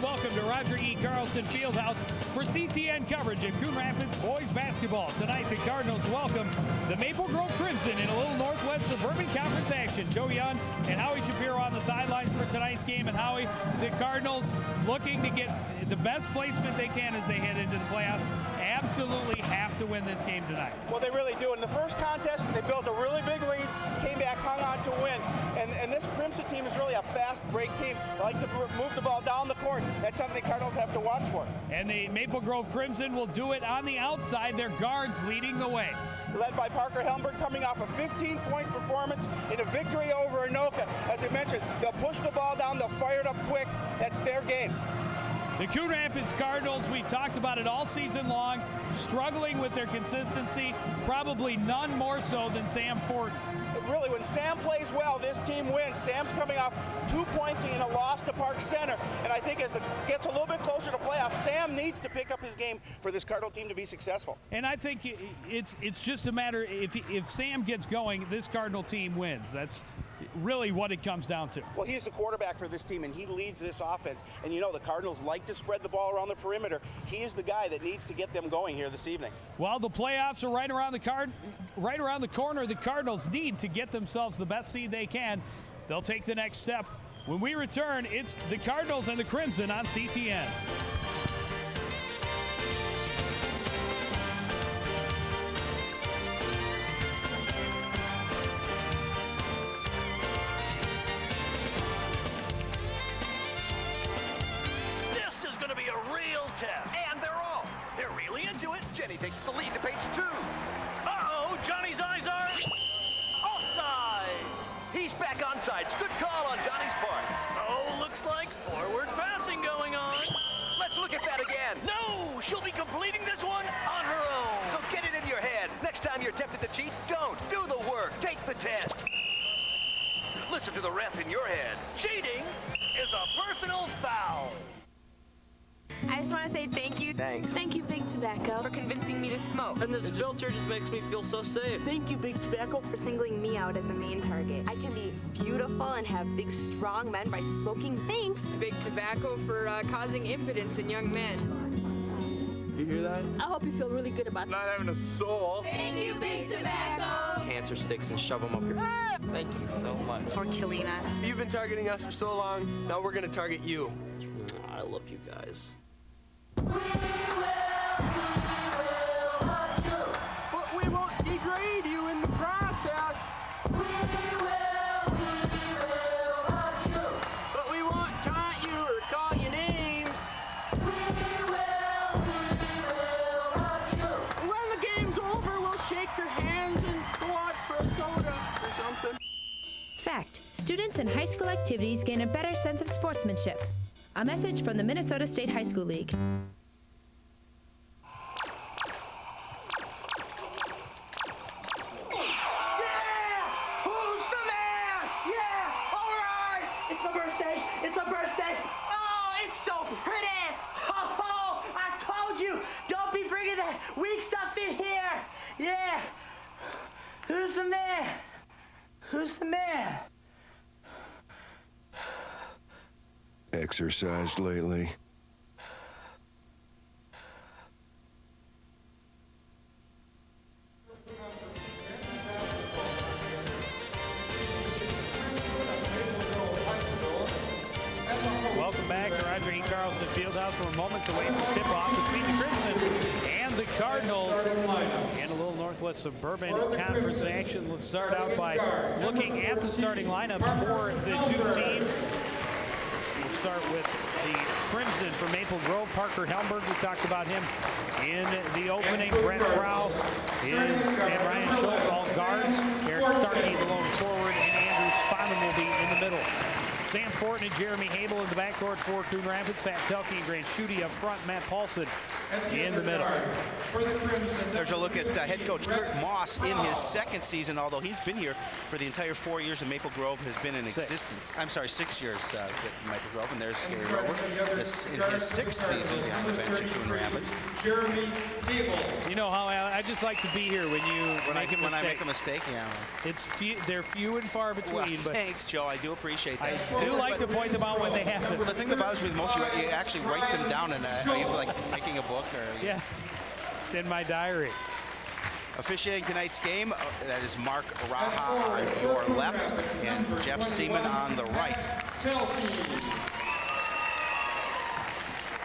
welcome to Roger E. Carlson Fieldhouse for CTN coverage of Coon Rapids boys basketball. Tonight, the Cardinals welcome the Maple Grove Crimson in a little Northwest Suburban Conference action. Joe Young and Howie Shapiro on the sidelines for tonight's game. And Howie, the Cardinals looking to get the best placement they can as they head into the playoffs. Absolutely have to win this game tonight. Well, they really do. In the first contest, they built a really big lead, came back, hung on to win. And this Crimson team is really a fast break team. They like to move the ball down the court. That's something the Cardinals have to watch for. And the Maple Grove Crimson will do it on the outside. Their guards leading the way. Led by Parker Helmberg, coming off a 15-point performance in a victory over Anoka. As I mentioned, they'll push the ball down, they'll fire it up quick. That's their game. The Coon Rapids Cardinals, we've talked about it all season long, struggling with their consistency, probably none more so than Sam Fortin. Really, when Sam plays well, this team wins. Sam's coming off 2 points in a loss to Park Center, and I think as it gets a little bit closer to playoffs, Sam needs to pick up his game for this Cardinal team to be successful. And I think it's just a matter, if Sam gets going, this Cardinal team wins. That's really what it comes down to. Well, he's the quarterback for this team, and he leads this offense. And you know, the Cardinals like to spread the ball around the perimeter. He is the guy that needs to get them going here this evening. Well, the playoffs are right around the corner. The Cardinals need to get themselves the best seed they can. They'll take the next step. When we return, it's the Cardinals and the Crimson on CTN. And they're really into it. Jenny takes the lead to page 2. Uh-oh, Johnny's eyes are offsides. He's back onside. Good call on Johnny's part. Oh, looks like forward passing going on. Let's look at that again. No, she'll be completing this one on her own. So get it in your head. Next time you're tempted to cheat, don't. Do the work. Take the test. Listen to the ref in your head. Cheating is a personal foul. I just want to say thank you. Thanks. Thank you, Big Tobacco, for convincing me to smoke. And this filter just makes me feel so safe. Thank you, Big Tobacco, for singling me out as a main target. I can be beautiful and have big, strong men by smoking. Thanks. Big Tobacco for causing impotence in young men. You hear that? I hope you feel really good about that. Not having a soul. Thank you, Big Tobacco. Cancer sticks and shove them up your... Thank you so much. For killing us. You've been targeting us for so long. Now we're going to target you. I love you guys. We will hug you. But we won't degrade you in the process. We will hug you. But we won't taunt you or call you names. We will hug you. When the game's over, we'll shake your hands and go out for a soda or something. Fact: students in high school activities gain a better sense of sportsmanship. A message from the Minnesota State High School League. Weak stuff in here. Yeah. Who's the man? Who's the man? Exercised lately? Welcome back to Roger E. Carlson Fieldhouse. We're moments away from tip-off between the Crimson and the Cardinals in a little Northwest Suburban Conference action. Let's start out by looking at the starting lineups for the two teams. We'll start with the Crimson from Maple Grove, Parker Helmberg. We talked about him in the opening. Brett Krause and Ryan Schultz, all guards. Eric Starkey, the lone forward, and Andrew Spanum will be in the middle. Sam Fortin and Jeremy Habel in the backcourt for Coon Rapids. Pat Telke and Grant Schutte up front. Matt Paulson in the middle. There's a look at head coach Kurt Moss in his second season, although he's been here for the entire 4 years and Maple Grove has been in existence. I'm sorry, 6 years at Maple Grove, and there's Gary Rover in his sixth season on the bench at Coon Rapids. You know how I just like to be here when I make a mistake, yeah. They're few and far between. Well, but thanks, Joe. I do appreciate that. I do like to point them out when they happen. Well, the thing that bothers me the most, you actually write them down in like making a book or. Yeah, it's in my diary. Officiating tonight's game, that is Mark Raha on your left and Jeff Seaman on the right.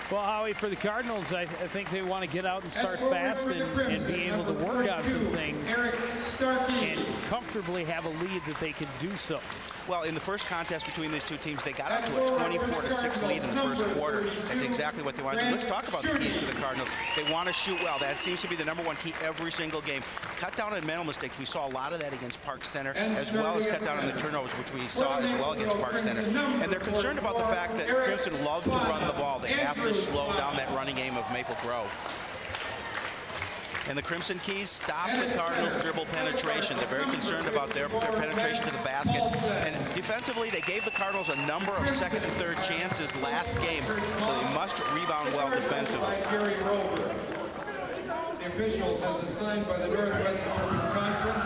Well, Howie, for the Cardinals, I think they want to get out and start fast and be able to work on some things and comfortably have a lead that they can do so. Well, in the first contest between these two teams, they got up to a 24-6 lead in the first quarter. That's exactly what they want to do. Let's talk about the keys for the Cardinals. They want to shoot well. That seems to be the #1 key every single game. Cut down on mental mistakes. We saw a lot of that against Park Center, as well as cut down on the turnovers, which we saw as well against Park Center. And they're concerned about the fact that Crimson love to run the ball. They have to slow down that running game of Maple Grove. And the Crimson Keys stop the Cardinals' dribble penetration. They're very concerned about their penetration to the basket. And defensively, they gave the Cardinals a number of second and third chances last game, so they must rebound well defensively. The officials as assigned by the Northwest Suburban Conference.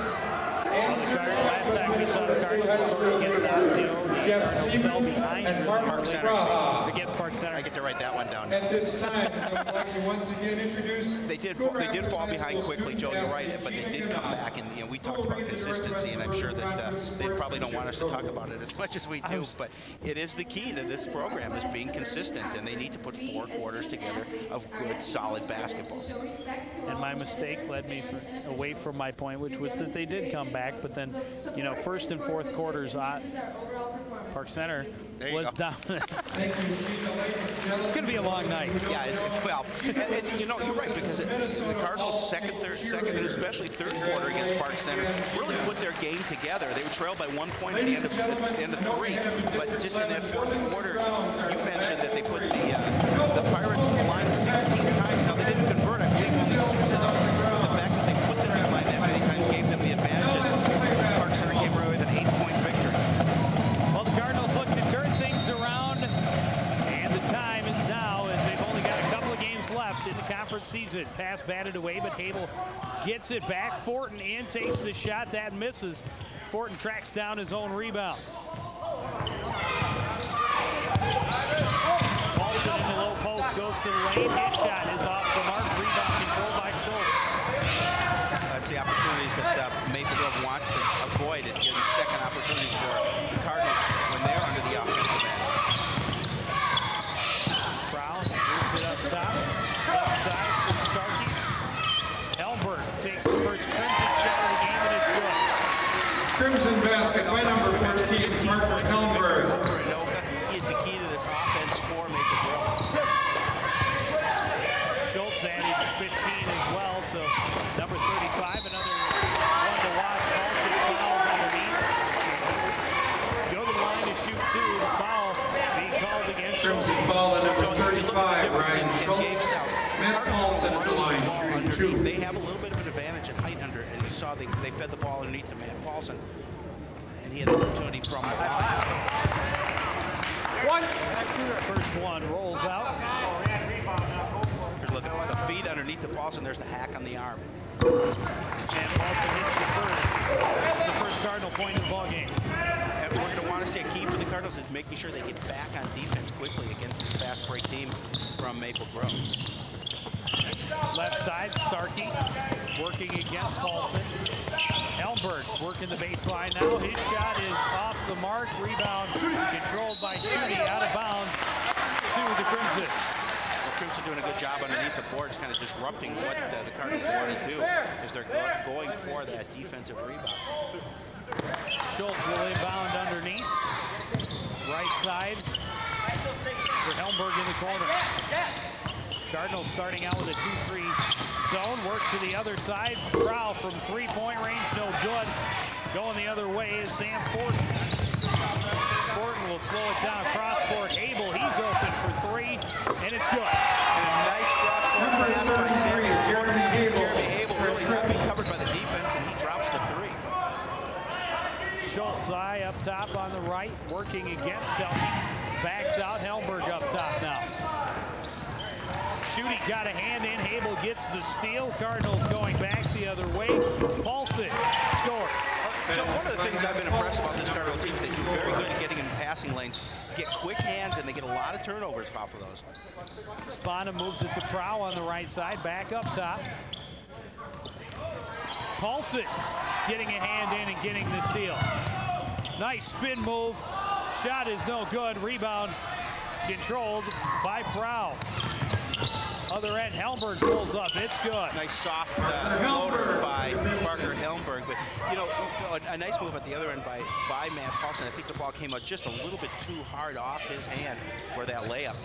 Last time we saw the Cardinals against Osseo, Jeff Seaman and Mark Raha. Against Park Center. I get to write that one down. At this time, I would like to once again introduce. They did fall behind quickly, Joe. You're right, but they did come back, and we talked about consistency, and I'm sure that they probably don't want us to talk about it as much as we do. But it is the key to this program is being consistent, and they need to put 4 quarters together of good, solid basketball. And my mistake led me away from my point, which was that they did come back, but then, first and fourth quarters, Park Center was dominant. It's going to be a long night. Yeah, you're right, because the Cardinals' second, and especially third quarter against Park Center really put their game together. They were trailed by 1 point at the end of 3, but just in that fourth quarter, you mentioned that they put the Pirates on the line 16 times. Now, they didn't convert, I believe, only 6 of them. The fact that they put them on the line that many times gave them the advantage, and Park Center came away with an 8-point victory. Well, the Cardinals look to turn things around, and the time is now as they've only got a couple of games left in the conference season. Pass batted away, but Hable gets it back. Fortin in, takes the shot, that misses. Fortin tracks down his own rebound. Paulson in the low post, goes to the lane. His shot is off the mark. Rebound controlled by Schultz. That's the opportunities that Maple Grove wants to avoid, is getting second opportunities for the Cardinals when they're under the offensive end. Brown moves it up top. Left side for Starkey. Elbert takes the first Crimson shot of the game, and it's good. Crimson basket by number 14, Mark Helmberg. He is the key to this offense for Maple Grove. Schultz added 15 as well, so number 35, another one to watch. Paulson fouled underneath. Go to the line to shoot 2. The foul being called against Crimson ball at number 35, Ryan Schultz. Matt Paulson at the line, shooting 2. They have a little bit of an advantage in height under, and you saw they fed the ball underneath to Matt Paulson, and he had the opportunity from the line. First one rolls out. Here's a look at the feed underneath the Paulson. There's the hack on the arm. And Paulson hits the first. That's the first Cardinal point of the ball game. And we're going to want to see a key for the Cardinals is making sure they get back on defense quickly against this fast break team from Maple Grove. Left side, Starkey working against Paulson. Elbert working the baseline now. His shot is off the mark. Rebound controlled by Judy, out of bounds to the Crimson. Well, Crimson doing a good job underneath the boards, kind of disrupting what the Cardinals want to do as they're going for that defensive rebound. Schultz will inbound underneath. Right side for Helmberg in the corner. Cardinals starting out with a 2-3 zone. Work to the other side. Prowl from 3-point range, no good. Going the other way is Sam Fortin. Fortin will slow it down. Cross court. Abel, he's open for 3, and it's good. And a nice cross Good pass by Sam. Jeremy Hable for a really not triple. being covered by the defense, and he drops the three. Schultz eye up top on the right, working against Telke. Backs out, Helmberg up top now. Schutte got a hand in, Hable gets the steal. Cardinals going back the other way. Paulson scores. Joe, one of the things I've been impressed about this Cardinal team is they do very good at getting in passing lanes, get quick hands, and they get a lot of turnovers off of those. Spanum moves it to Prow on the right side, back up top. Paulson getting a hand in and getting the steal. Nice spin move. Shot is no good. Rebound controlled by Prow. Other end, Helmberg pulls up. It's good. Nice soft floater by Parker Helmberg. But, you know, a nice move at the other end by Matt Paulson. I think the ball came out just a little bit too hard off his hand for that layup.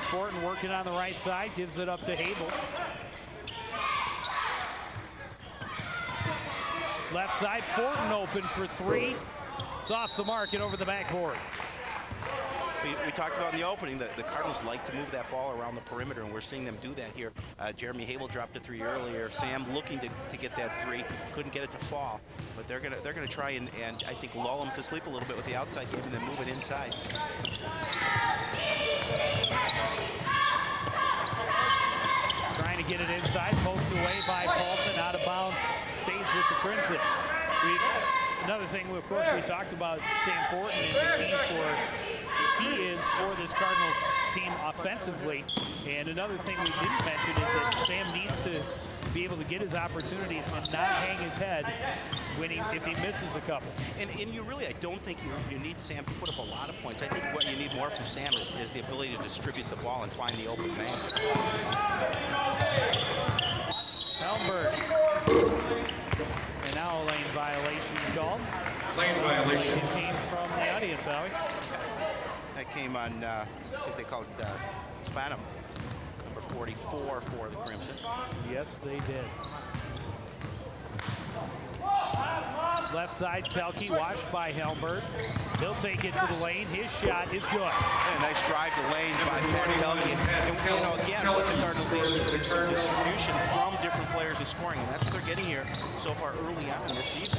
Fortin working on the right side, gives it up to Hable. Left side, Fortin open for three. It's off the mark and over the backboard. We talked about in the opening that the Cardinals like to move that ball around the perimeter, and we're seeing them do that here. Jeremy Hable dropped a three earlier. Sam looking to get that three, couldn't get it to fall, but they're gonna try and I think lull him to sleep a little bit with the outside game and then move it inside. Trying to get it inside, poked away by Paulson, out of bounds, stays with the Crimson. Another thing, of course, we talked about Sam Fortin and the he is for this Cardinals team offensively. And another thing we didn't mention is that Sam needs to be able to get his opportunities and not hang his head when if he misses a couple. And you really, I don't think you need Sam to put up a lot of points. I think what you need more from Sam is the ability to distribute the ball and find the open man. Helmberg. And now a lane violation called. Lane violation. It came from the audience, Howie. That came on, I think they called it Spanum, number 44 for the Crimson. Yes, they did. Left side, Telke, watched by Helmberg. He'll take it to the lane. His shot is good. Yeah, nice drive to lane by Pat Telke. And you know, again, what the Cardinals need is some distribution from different players in scoring, and that's what they're getting here so far early on this season.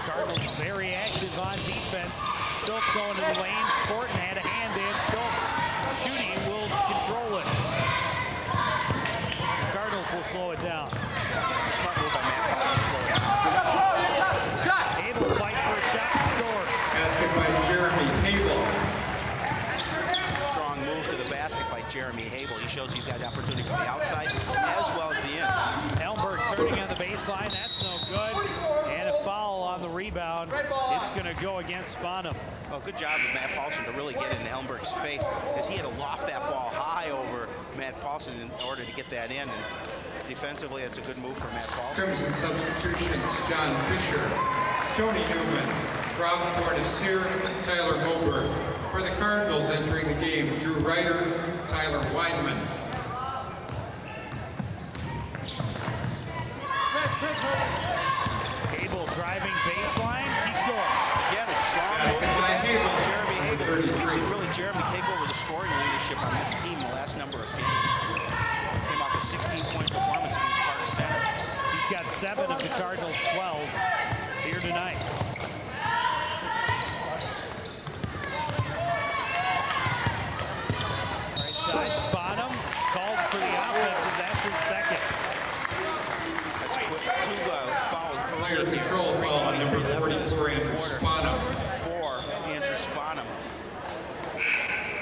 Cardinals very active on defense. Schultz going to the lane. Fortin had a hand in. Schultz shooting will control it. Cardinals will slow it down. Smart move by Matt Paulson. Hable fights for a shot and scores. Basket by Jeremy Hable. Strong move to the basket by Jeremy Hable. He shows he's got the opportunity from the outside as well as the end. Helmberg turning on the baseline. That's no good. And a foul on the rebound. It's going to go against Spanum. Well, good job of Matt Paulson to really get in Helmberg's face, as he had to loft that ball high over Matt Paulson in order to get that in. And defensively, it's a good move for Matt Paulson. Crimson substitutions: John Fisher, Tony Newman, Rob Cortesir, Tyler Moberg. For the Cardinals entering the game, Drew Ryder, Tyler Weinman. Hable driving baseline. He scores. Again, a strong move to the basket by Jeremy Hable. You've seen really Jeremy take over the scoring leadership on this team the last number of games. Came off a 16-point performance against Park Center. He's got 7 of the Cardinals' 12 here tonight. Right side, Spanum called for the offensive. That's his second. That's two fouls Player earlier. control foul on number 44, Andrew Spanum. For Andrew Spanum.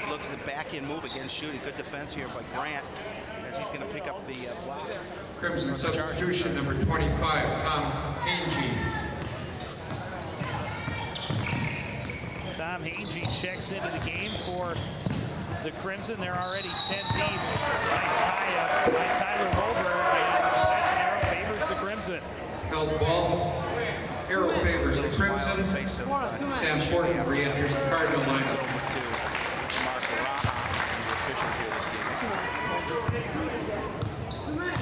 Looks at the back-end move against shooting. Good defense here by Grant, as he's going to pick up the block. Crimson substitution number 25, Tom Hangy. Tom Hangy checks into the game for the Crimson. They're already 10 deep. Nice tie-up by Tyler Moberg, and possession arrow favors the Crimson. Held ball. Arrow favors the Crimson. Sam Fortin re-enters the Cardinal line. Over to Mark Raha and the officials here this evening.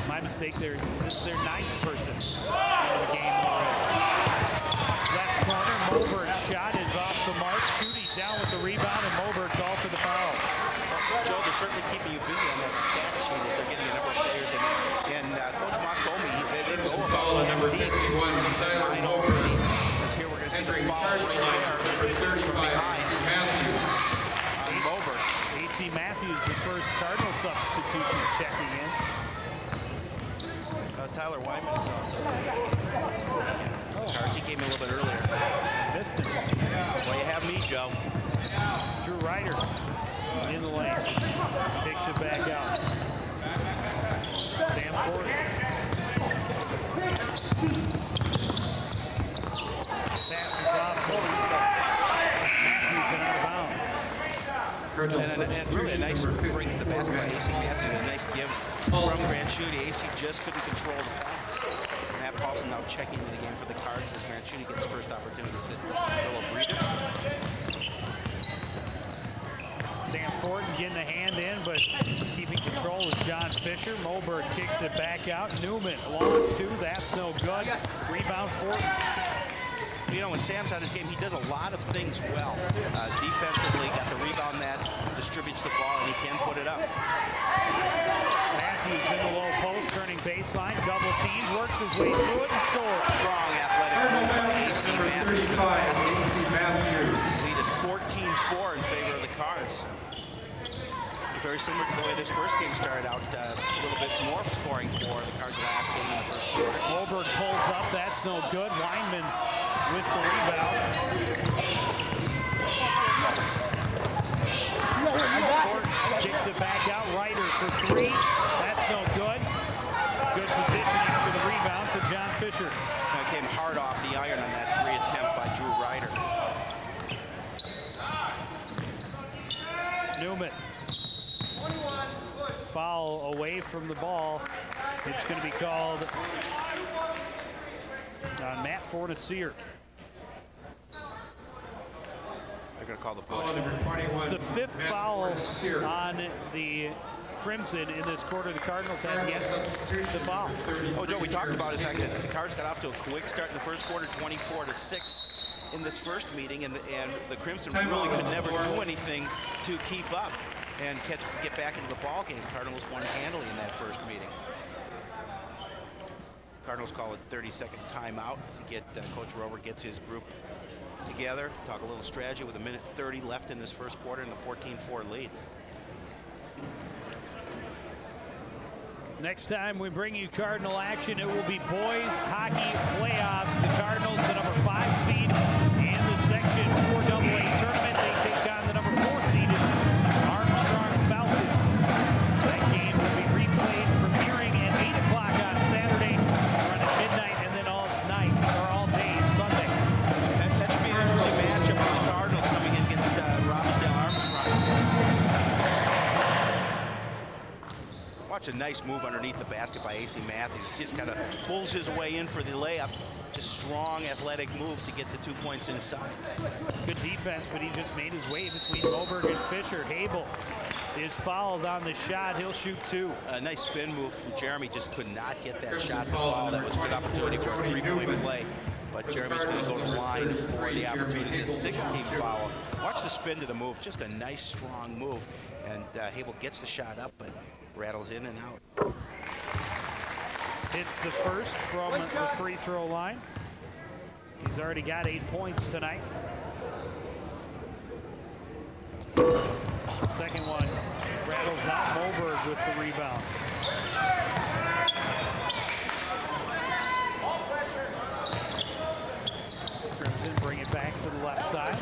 My mistake there. This is their 9th person in the game already. Left corner, Moberg's shot is off the mark. Shooting down with the rebound, and Moberg called for the foul. certainly keeping you busy on that stat sheet as they're getting a number of players in. And Coach Moss told me they go Foul about on number 10 deep. 51, Tyler 9 Mober. over 8. As here we're going to see the Entering foul right Cardinals, there. number 35, AC Matthews. On Mober. AC Matthews, the first Cardinal substitution, checking in. Tyler Wyman is also cards. He came in a little bit earlier. Missed it. Well, you have me, Joe. Drew Ryder in the lane. Picks it back out. Sam Ford. Passes off. Matthews and out of bounds. And really a nice bring to the basket by AC Matthews. A nice give from Granchuti. AC just couldn't control the pass. Matt Paulson now checking into the game for the Cards as Granchuti gets first opportunity to sit a little breather. Sam Fortin getting a hand in, but keeping control with John Fisher. Moberg kicks it back out. Newman long two. That's no good. Rebound Fortin. You know, when Sam's on his game, he does a lot of things well. Defensively, got the rebound that distributes the ball, and he can put it up. Matthews in the low post, turning baseline, double team, works his way through it and scores. Strong athletic move by AC Matthews. AC Matthews. Lead is 14-4 in favor of the Cards. Very similar to the way this first game started out, a little bit more scoring for the Cards last game in the first quarter. Moberg pulls up, that's no good. Weinman with the rebound. Kicks it back out. Ryder for three. That's no good. Good positioning for the rebound for John Fisher. Now came hard off the iron on that three attempt by Drew Ryder. Newman. Foul away from the ball. It's going to be called on Matt Fornacier. They're going to call the push. It's the fifth foul on the Crimson in this quarter. The Cardinals had yet to foul. Oh, Joe, we talked about the fact that the Cards got off to a quick start in the first quarter, 24-6 in this first meeting, and the Crimson really could never do anything to keep up and get back into the ball game. Cardinals won handily in that first meeting. Cardinals call it 30-second timeout as Coach Rover gets his group together, talk a little strategy with 1:30 left in this first quarter and the 14-4 lead. Next time we bring you Cardinal action, it will be boys hockey playoffs. The Cardinals, the number 5 seed in the Section 4AA tournament. They take on the number 4 seeded Armstrong Falcons. That game will be replayed premiering at 8 o'clock on Saturday, run at midnight, and then all night, or all day Sunday. That should be an interesting matchup for the Cardinals coming in against Robbinsdale Armstrong. Watch a nice move underneath the basket by AC Matthews. Just kind of pulls his way in for the layup. Just strong athletic move to get the 2 points inside. Good defense, but he just made his way between Moberg and Fisher. Habel is fouled on the shot. He'll shoot 2. A nice spin move from Jeremy. Just could not get that shot to fall. That was a good opportunity for a 3-point play. But Jeremy's going to go to the line for the opportunity. The 6th-team foul. Watch the spin to the move. Just a nice, strong move. And Habel gets the shot up, but rattles in and out. It's the first from the free throw line. He's already got 8 points tonight. Second one rattles out. Moberg with the rebound. Crimson bring it back to the left side.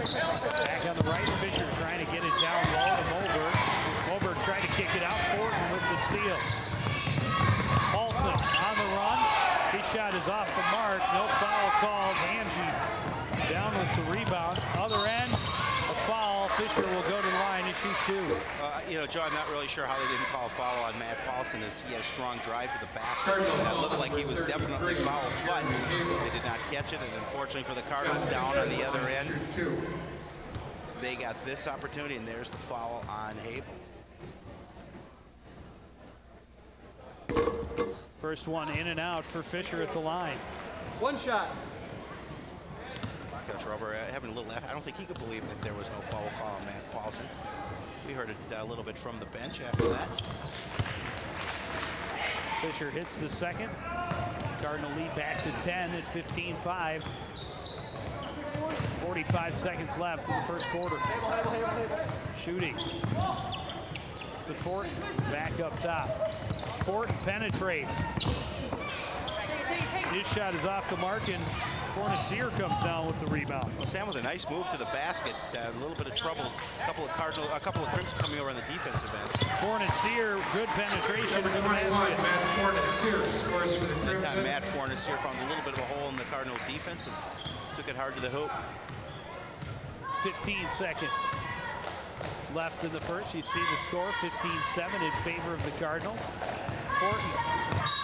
Back on the right. Fisher trying to get it down low to Moberg. Moberg trying to kick it out. Fortin with the steal. Paulson on the run. His shot is off the mark. No foul called. Angie down with the rebound. Other end, a foul. Fisher will go to the line and shoot 2. You know, Joe, I'm not really sure how they didn't call a foul on Matt Paulson as he had a strong drive to the basket. That looked like he was definitely fouled, but they did not catch it. And unfortunately for the Cardinals, down on the other end, they got this opportunity, and there's the foul on Habel. First one in and out for Fisher at the line. One shot. Coach Rover having a little laugh. I don't think he could believe that there was no foul call on Matt Paulson. We heard it a little bit from the bench after that. Fisher hits the second. Cardinal lead back to 10 at 15-5. 45 seconds left in the first quarter. Shooting to Fortin, back up top. Fortin penetrates. His shot is off the mark, and Fornacier comes down with the rebound. Well, Sam with a nice move to the basket. A little bit of trouble. A couple of Crimson coming over on the defensive end. Fornacier, good penetration to the basket. Matt Fornacier scores for the Crimson. Matt Fornacier found a little bit of a hole in the Cardinal defense and took it hard to the hoop. 15 seconds left in the first. You see the score, 15-7 in favor of the Cardinals. Fortin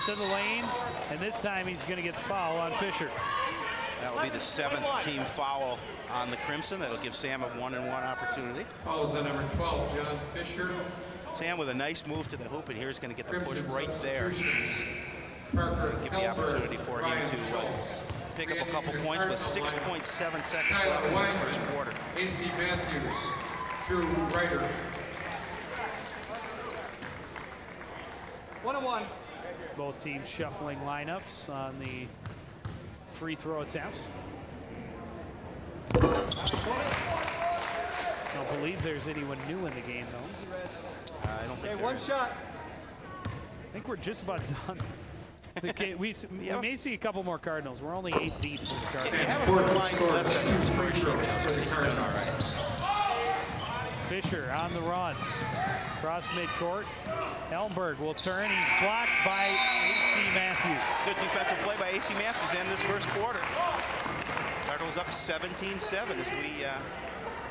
to the lane, and this time he's going to get the foul on Fisher. That will be the 7th team foul on the Crimson. That'll give Sam a 1-and-1 opportunity. Foul is on number 12, John Fisher. Sam with a nice move to the hoop, and here's going to get the push right there. Parker, Give the opportunity for him to pick up a couple points with 6.7 seconds left in this first quarter. A.C. Matthews, Drew Ryder. 1-1. Both teams shuffling lineups on the free throw attempts. I don't believe there's anyone new in the game, though. I don't think Hey, there one is. shot. I think we're just about done. We may see a couple more Cardinals. We're only 8 deep for the Cardinals. They have a few lines left on your free throws, so they're doing all right. Fisher on the run. Cross midcourt. Helmberg will turn. He's blocked by A.C. Matthews. Good defensive play by A.C. Matthews in this first quarter. Cardinals up 17-7 as we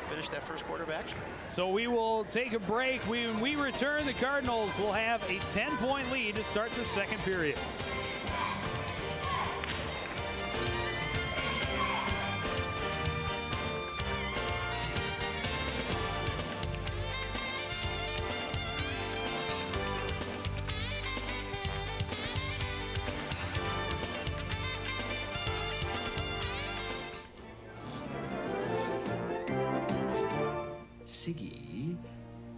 finish that first quarter of action. So we will take a break. When we return, the Cardinals will have a 10-point lead to start the second period. Siggy,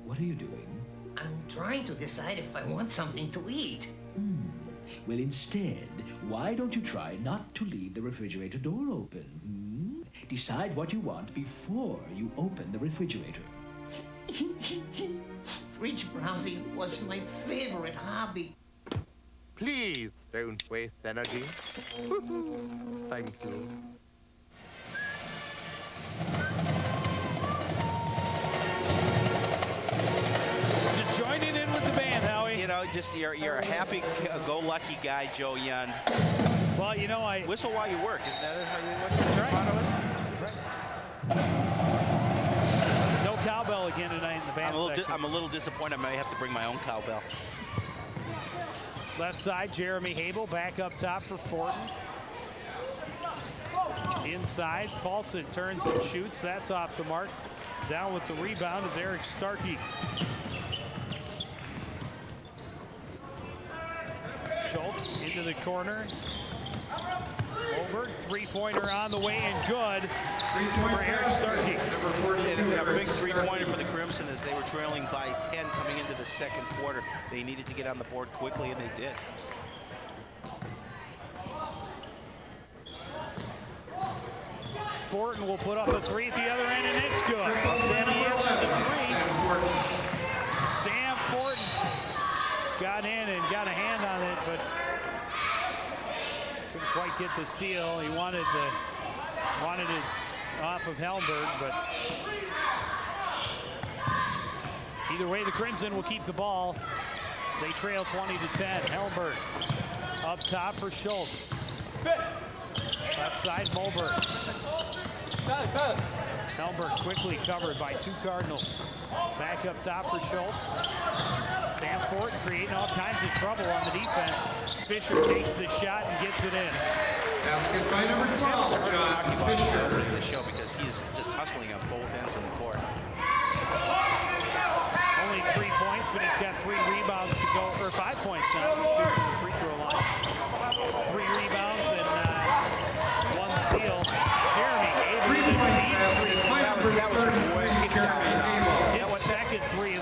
what are you doing? I'm trying to decide if I want something to eat. Well, instead, why don't you try not to leave the refrigerator door open? Decide what you want before you open the refrigerator. Fridge browsing was my favorite hobby. Please don't waste energy. Thank you. Just joining in with the band, Howie. You know, just you're a happy-go-lucky guy, Joe Young. Well, you know, I whistle while you work. Isn't that how you work? That's right. No cowbell again tonight in the band section. I'm a little disappointed. I may have to bring my own cowbell. Left side, Jeremy Habel back up top for Fortin. Inside, Paulson turns and shoots. That's off the mark. Down with the rebound is Eric Starkey. Schultz into the corner. Over, three-pointer on the way and good for Eric Starkey. A big three-pointer for the Crimson as they were trailing by 10 coming into the second quarter. They needed to get on the board quickly, and they did. Fortin will put up a three at the other end, and it's good. Well, Sammy answers the three. Sam Fortin got in and got a hand on it, but couldn't quite get the steal. He wanted it off of Helmberg, but either way, the Crimson will keep the ball. They trail 20-10. Helmberg up top for Schultz. Left side, Mulberg. Helmberg quickly covered by two Cardinals. Back up top for Schultz. Sam Fortin creating all kinds of trouble on the defense. Fisher takes the shot and gets it in. Basket by number 12, John Fisher. The show because he's just hustling on both ends of the court. Only 3 points, but he's got 3 rebounds to go, or 5 points now. Shooting from the free throw line. 3 rebounds and 1 steal. Jeremy Abel. That was way down. His second 3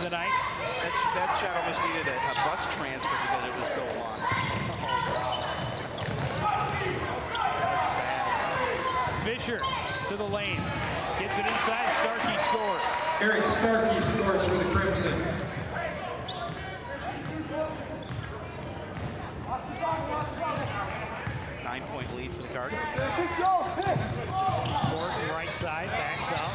Fisher to the lane. Gets it inside. Starkey scores. Eric Starkey scores for the Crimson. 9-point lead for the Cardinals. Ford right side, backs out.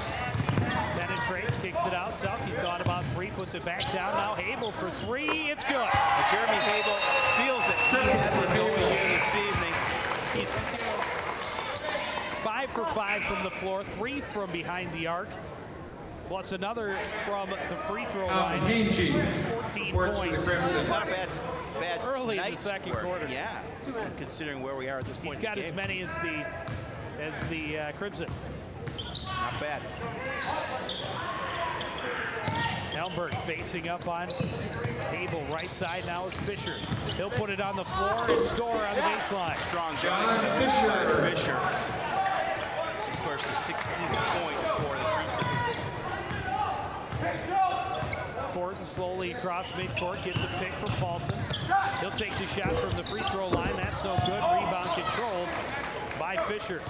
Penetrates, kicks it out. Selke thought about three, puts it back down. Now Habel for three. It's good. Jeremy Habel feels it. He has it going here this evening. He's 5 for 5 from the floor, 3 from behind the arc, plus another from the free throw line. 14 points. Not a bad early in the second quarter. Yeah, considering where we are at this point. He's got as many as the Crimson. Not bad. Elmberg facing up on Habel, right side now is Fisher. He'll put it on the floor and score on the baseline. Strong John Fisher. He scores the 16th point for the Crimson. Ford slowly across midcourt, gets a pick from Paulson. He'll take the shot from the free throw line. That's no good. Rebound controlled by Fisher.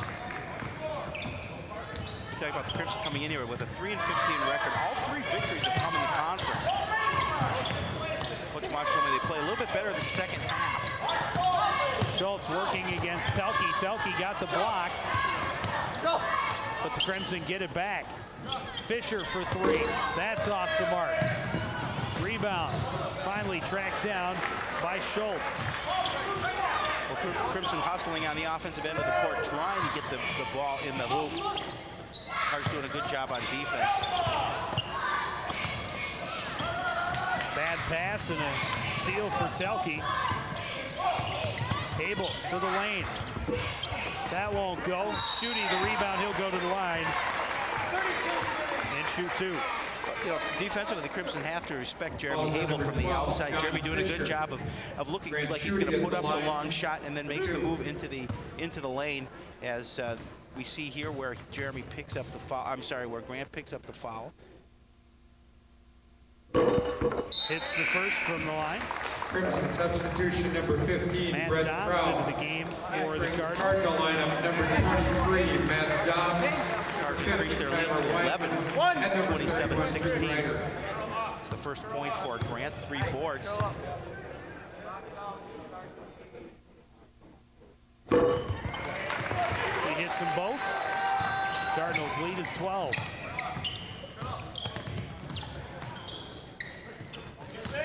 Talk about the Crimson coming in here with a 3-15 record. All 3 victories have come in the conference. Coach Moss told me they play a little bit better in the second half. Schultz working against Telke. Telke got the block, but the Crimson get it back. Fisher for 3. That's off the mark. Rebound finally tracked down by Schultz. Well, Crimson hustling on the offensive end of the court, trying to get the ball in the hoop. Carter's doing a good job on defense. Bad pass and a steal for Telke. Habel to the lane. That won't go. Shooting the rebound, he'll go to the line and shoot 2. You know, defensively, the Crimson have to respect Jeremy Habel from the outside. Jeremy doing a good job of looking like he's going to put up the long shot and then makes the move into the lane, as we see here where Jeremy picks up the foul. I'm sorry, where Grant picks up the foul. Hits the first from the line. Crimson substitution number 15, Matt Brett Dobbs Proud. into the game for the Cardinals. Cardinal lineup number 23, Matt Dobbs. Cardinals increased their lead to 11, 27-16. It's the first point for Grant, 3 boards. He hits them both. Cardinals lead is 12.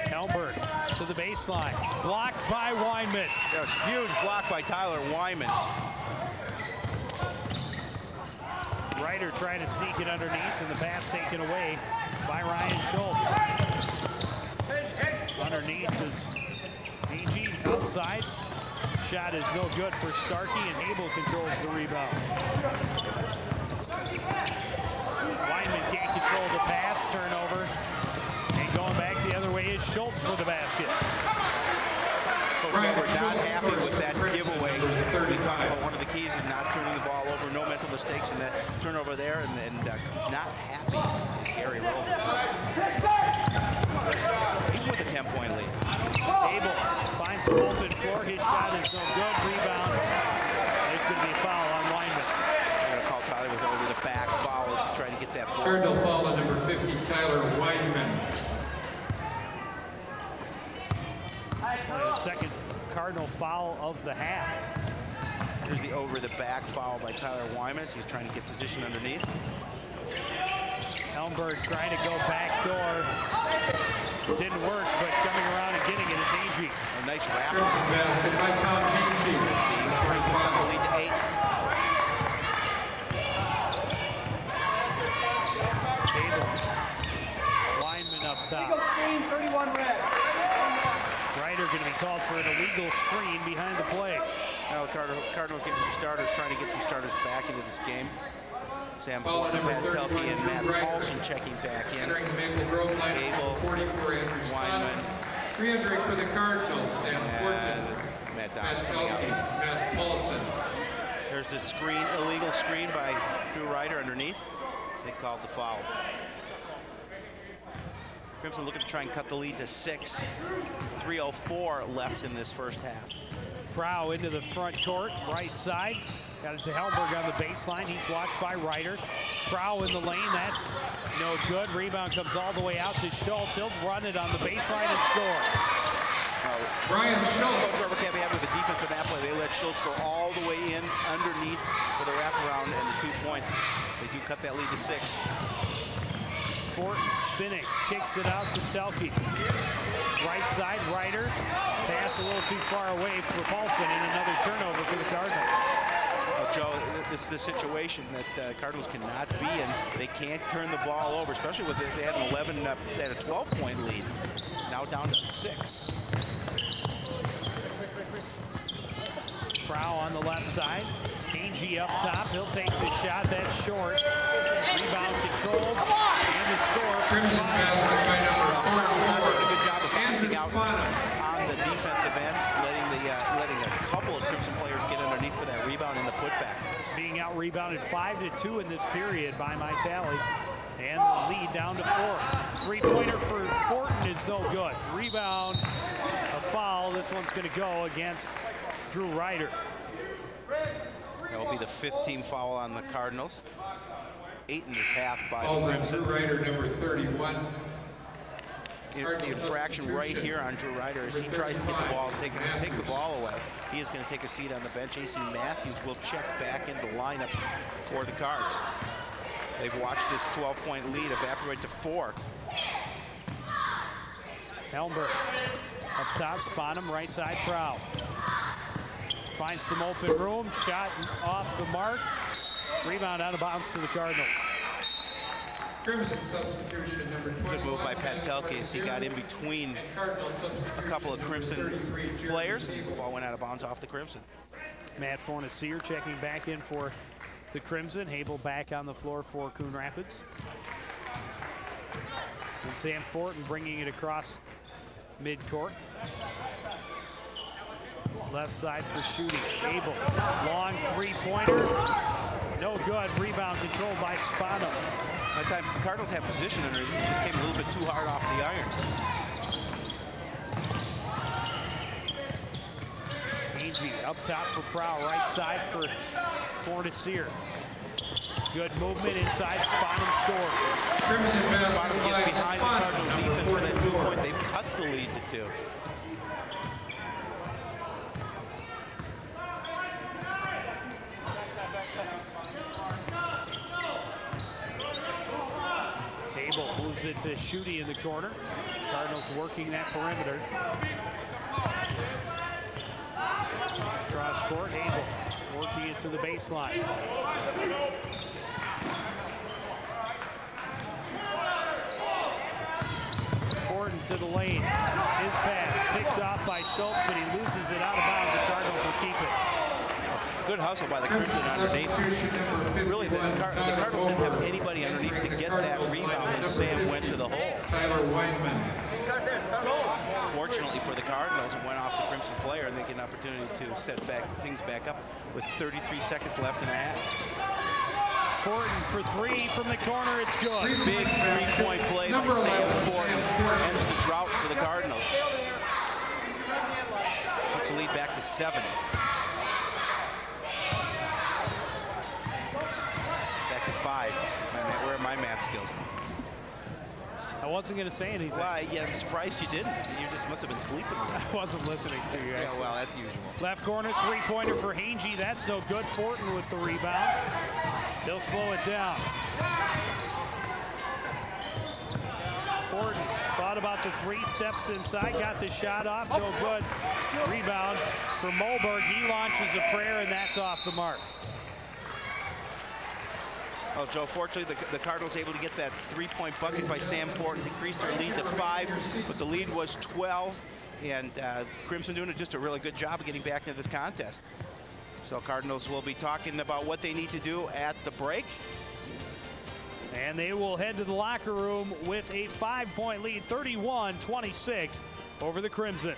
Elmberg to the baseline. Blocked by Weinman. That was a huge block by Tyler Weinman. Ryder trying to sneak it underneath, and the pass taken away by Ryan Schultz. Underneath is Agee outside. Shot is no good for Starkey, and Habel controls the rebound. Weinman can't control the pass, turnover. And going back the other way is Schultz for the basket. We're not happy with that giveaway. One of the keys is not turning the ball over. No mental mistakes in that turnover there, and not happy is Gary Rowe. Even with a 10-point lead. Habel finds some open floor. His shot is no good. Rebound. There's going to be a foul on Weinman. I'm going to call Tyler with over the back foul as he tried to get that ball. Cardinal foul on number 50, Tyler Weinman. The second Cardinal foul of the half. Here's the over the back foul by Tyler Weinman as he's trying to get position underneath. Elmberg trying to go back door. Didn't work, but coming around and getting it is Agee. A nice wrap. Crimson basket by Tom Agee. The Crimson cut the lead to 8. Habel. Weinman up top. Eagle screen, 31 red. Ryder going to be called for an illegal screen behind the play. Now the Cardinals getting some starters, trying to get some starters back into this game. Sam Foul Ford, number Pat 31, Telke, and Matt Drew Ryder. Paulson checking back in. Entering the Maple Grove lineup, Habel, 44, Andrew Weinman, Spahn. Re-entering for the Cardinals, Sam Fortin. Matt Matt Dobbs coming Telke, out. Matt Paulson. There's the screen, illegal screen by Drew Ryder underneath. They called the foul. Crimson looking to try and cut the lead to 6. 3:04 left in this first half. Prow into the front court, right side. Got it to Helmberg on the baseline. He's watched by Ryder. Prow in the lane, that's no good. Rebound comes all the way out to Schultz. He'll run it on the baseline and score. Brian Schultz. Coach Trevor can't be happy with the defense in that play. They let Schultz go all the way in underneath for the wraparound and the 2 points. They do cut that lead to 6. Fortin spinning, kicks it out to Telke. Right side, Ryder. Pass a little too far away for Paulson, and another turnover for the Cardinals. Well, Joe, this is the situation that Cardinals cannot be in. They can't turn the ball over, especially with they had an 11, they had a 12-point lead. Now down to 6. Prow on the left side. Angie up top. He'll take the shot. That's short. Rebound controlled. And the score. Crimson basket by number 44. Not doing a good job of boxing out on the defensive end, letting a couple of Crimson players get underneath for that rebound and the putback. Being out rebounded 5-2 in this period by my tally. And the lead down to 4. Three-pointer for Fortin is no good. Rebound, a foul. This one's going to go against Drew Ryder. That will be the 5th team foul on the Cardinals. 8 in this half by Falls the on Crimson. Drew Ryder, number 31. The infraction right here on Drew Ryder as he tries to get the ball, take the ball away. He is going to take a seat on the bench. AC Matthews will check back into the lineup for the Cards. They've watched this 12-point lead evaporate to 4. Helmberg up top, Sponham, right side, Prow. Finds some open room, shot off the mark. Rebound out of bounds to the Cardinals. Crimson substitution, number 21. Good move by Pat Telke as he got in between a couple of Crimson players. The ball went out of bounds off the Crimson. Matt Fornacier checking back in for the Crimson. Habel back on the floor for Coon Rapids. And Sam Fortin bringing it across midcourt. Left side for shooting. Abel, long three-pointer. No good. Rebound controlled by Sponham. By the time the Cardinals had position underneath, it just came a little bit too hard off the iron. Angie up top for Prow, right side for Fornacier. Good movement inside, Sponham score. Crimson basket Sponham gets by behind the Cardinals defense for that 2-point. They've cut the lead to 2. Abel moves it to Schutte in the corner. Cardinals working that perimeter. Cross court, Abel working it to the baseline. Fortin to the lane. His pass picked off by Schultz, but he loses it out of bounds. The Cardinals will keep it. Good hustle by the Crimson underneath. Really, the Cardinals didn't have anybody underneath to get that rebound, and Sam went to the hole. Tyler Weinman. Fortunately for the Cardinals, it went off the Crimson player, and they get an opportunity to set things back up with 33 seconds left in a half. Fortin for 3 from the corner, it's good. Big 3-point play by Sam Fortin. Ends the drought for the Cardinals. Puts the lead back to 7. Back to 5. Where are my math skills? I wasn't going to say anything. Well, yeah, I'm surprised you didn't. You just must have been sleeping. I wasn't listening to you. Yeah, well, that's usual. Left corner, 3-pointer for Hangy. That's no good. Fortin with the rebound. They'll slow it down. Fortin thought about the 3, steps inside, got the shot off, no good. Rebound for Moberg. He launches a prayer, and that's off the mark. Well, Joe, fortunately, the Cardinals able to get that 3-point bucket by Sam Fortin to increase their lead to 5, but the lead was 12, and Crimson doing just a really good job of getting back into this contest. So Cardinals will be talking about what they need to do at the break. And they will head to the locker room with a 5-point lead, 31-26 over the Crimson.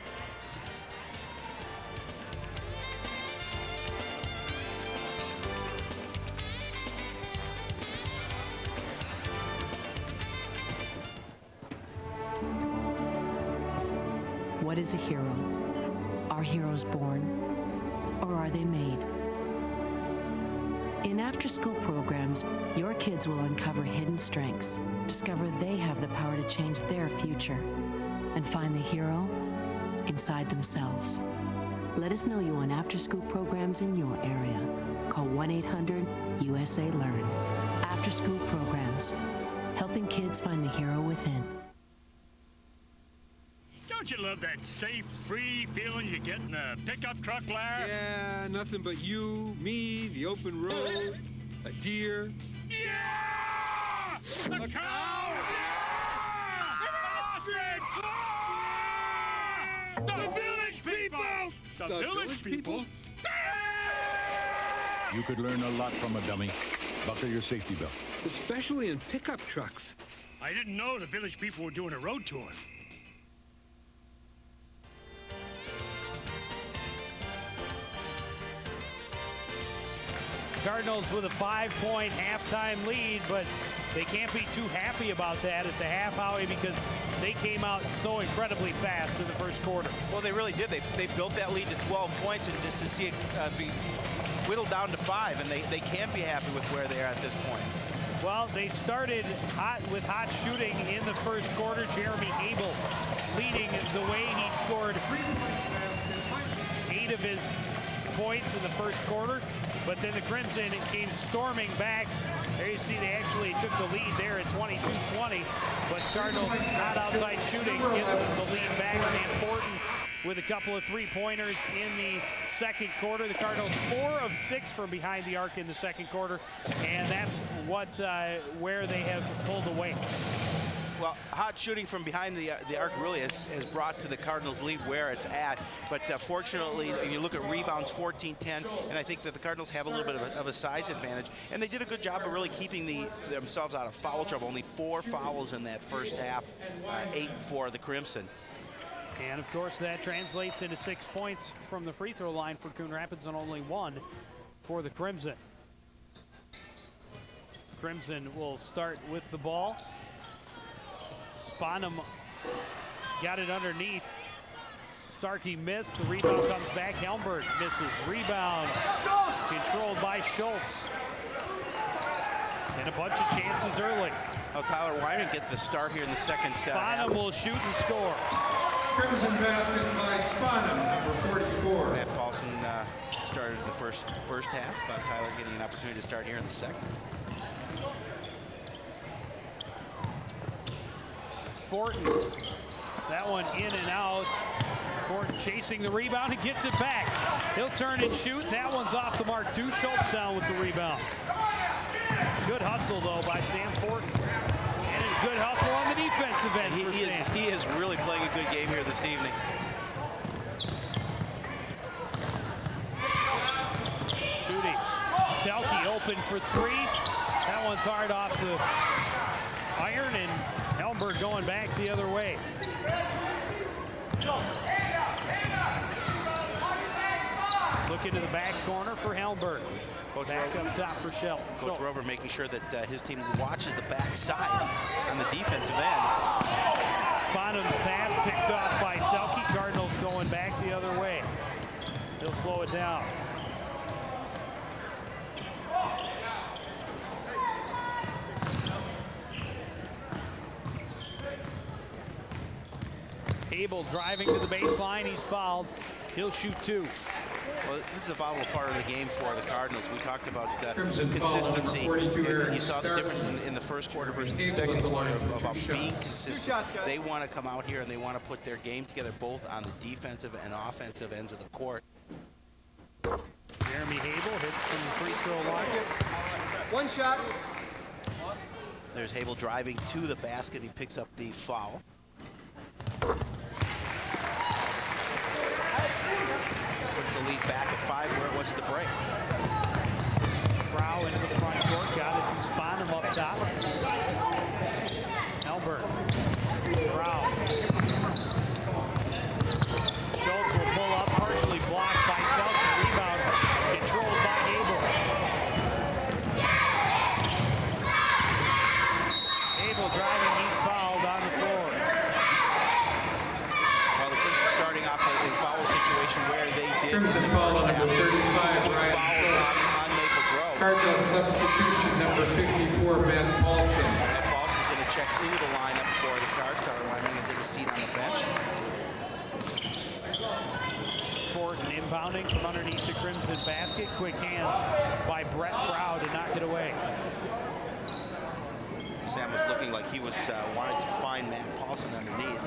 What is a hero? Our heroes born, or are they made? In after-school programs, your kids will uncover hidden strengths, discover they have the power to change their future, and find the hero inside themselves. Let us know you on after-school programs in your area. Call 1-800-USA-LEARN. After-school programs, helping kids find the hero within. Don't you love that safe, free feeling you get in a pickup truck, Larry? Yeah, nothing but you, me, the open road, a deer. Yeah! A cow! Yeah! An ostrich! Ah! The village people! The village people? You could learn a lot from a dummy. Buckle your safety belt. Especially in pickup trucks. I didn't know the village people were doing a road tour. Cardinals with a 5-point halftime lead, but they can't be too happy about that at the half, Howie, because they came out so incredibly fast in the first quarter. Well, they really did. They built that lead to 12 points, and just to see it be whittled down to 5, and they can't be happy with where they are at this point. Well, they started with hot shooting in the first quarter. Jeremy Abel leading the way. He scored 8 of his points in the first quarter, but then the Crimson came storming back. There you see they actually took the lead there at 22-20, but Cardinals not outside shooting gives them the lead back. Sam Fortin with a couple of three-pointers in the second quarter. The Cardinals 4 of 6 from behind the arc in the second quarter, and that's where they have pulled away. Well, hot shooting from behind the arc really has brought to the Cardinals lead where it's at. But fortunately, you look at rebounds, 14-10, and I think that the Cardinals have a little bit of a size advantage. And they did a good job of really keeping themselves out of foul trouble. Only 4 fouls in that first half, 8 for the Crimson. And of course, that translates into 6 points from the free throw line for Coon Rapids and only 1 for the Crimson. Crimson will start with the ball. Spanum got it underneath. Starkey missed. The rebound comes back. Helmberg misses. Rebound controlled by Schultz. And a bunch of chances early. Oh, Tyler Wyman gets the start here in the second half. Spanum will shoot and score. Crimson basket by Spanum, number 44. Matt Paulson started the first half. Tyler getting an opportunity to start here in the second. Fortin, that one in and out. Fortin chasing the rebound and gets it back. He'll turn and shoot. That one's off the mark too. Schultz down with the rebound. Good hustle though by Sam Fortin. And a good hustle on the defensive end for Sam. He is really playing a good game here this evening. Shooting. Telke open for 3. That one's hard off the iron, and Helmberg going back the other way. Look into the back corner for Helmberg. Back up top for Schultz. Coach Rover making sure that his team watches the backside on the defensive end. Spanum's pass picked off by Telke. Cardinals going back the other way. He'll slow it down. Abel driving to the baseline. He's fouled. He'll shoot 2. Well, this is a volatile part of the game for the Cardinals. We talked about Crimson consistency. ball, You saw the difference in the first quarter versus the second quarter about being consistent. They want to come out here and they want to put their game together both on the defensive and offensive ends of the court. Jeremy Abel hits from the free throw line. One shot. There's Abel driving to the basket. He picks up the foul. Puts the lead back at 5 where it was at the break. Crow into the front court, got it to Spanum up top. Helmberg. Crow. Schultz will pull up, partially blocked by Telke. Rebound controlled by Abel. Abel driving, he's fouled on the floor. Well, the Crimson starting off in foul situation where Crimson foul on number 35, Ryan Schultz. On Maple Grove. Cardinals substitution number 54, Matt Paulson. Matt Paulson's going to check into the lineup for the Cards. Tyler Wyman going to take a seat on the bench. Fortin inbounding from underneath the Crimson basket. Quick hands by Brett Proud to knock it away. Sam was looking like he was wanted to find Matt Paulson underneath.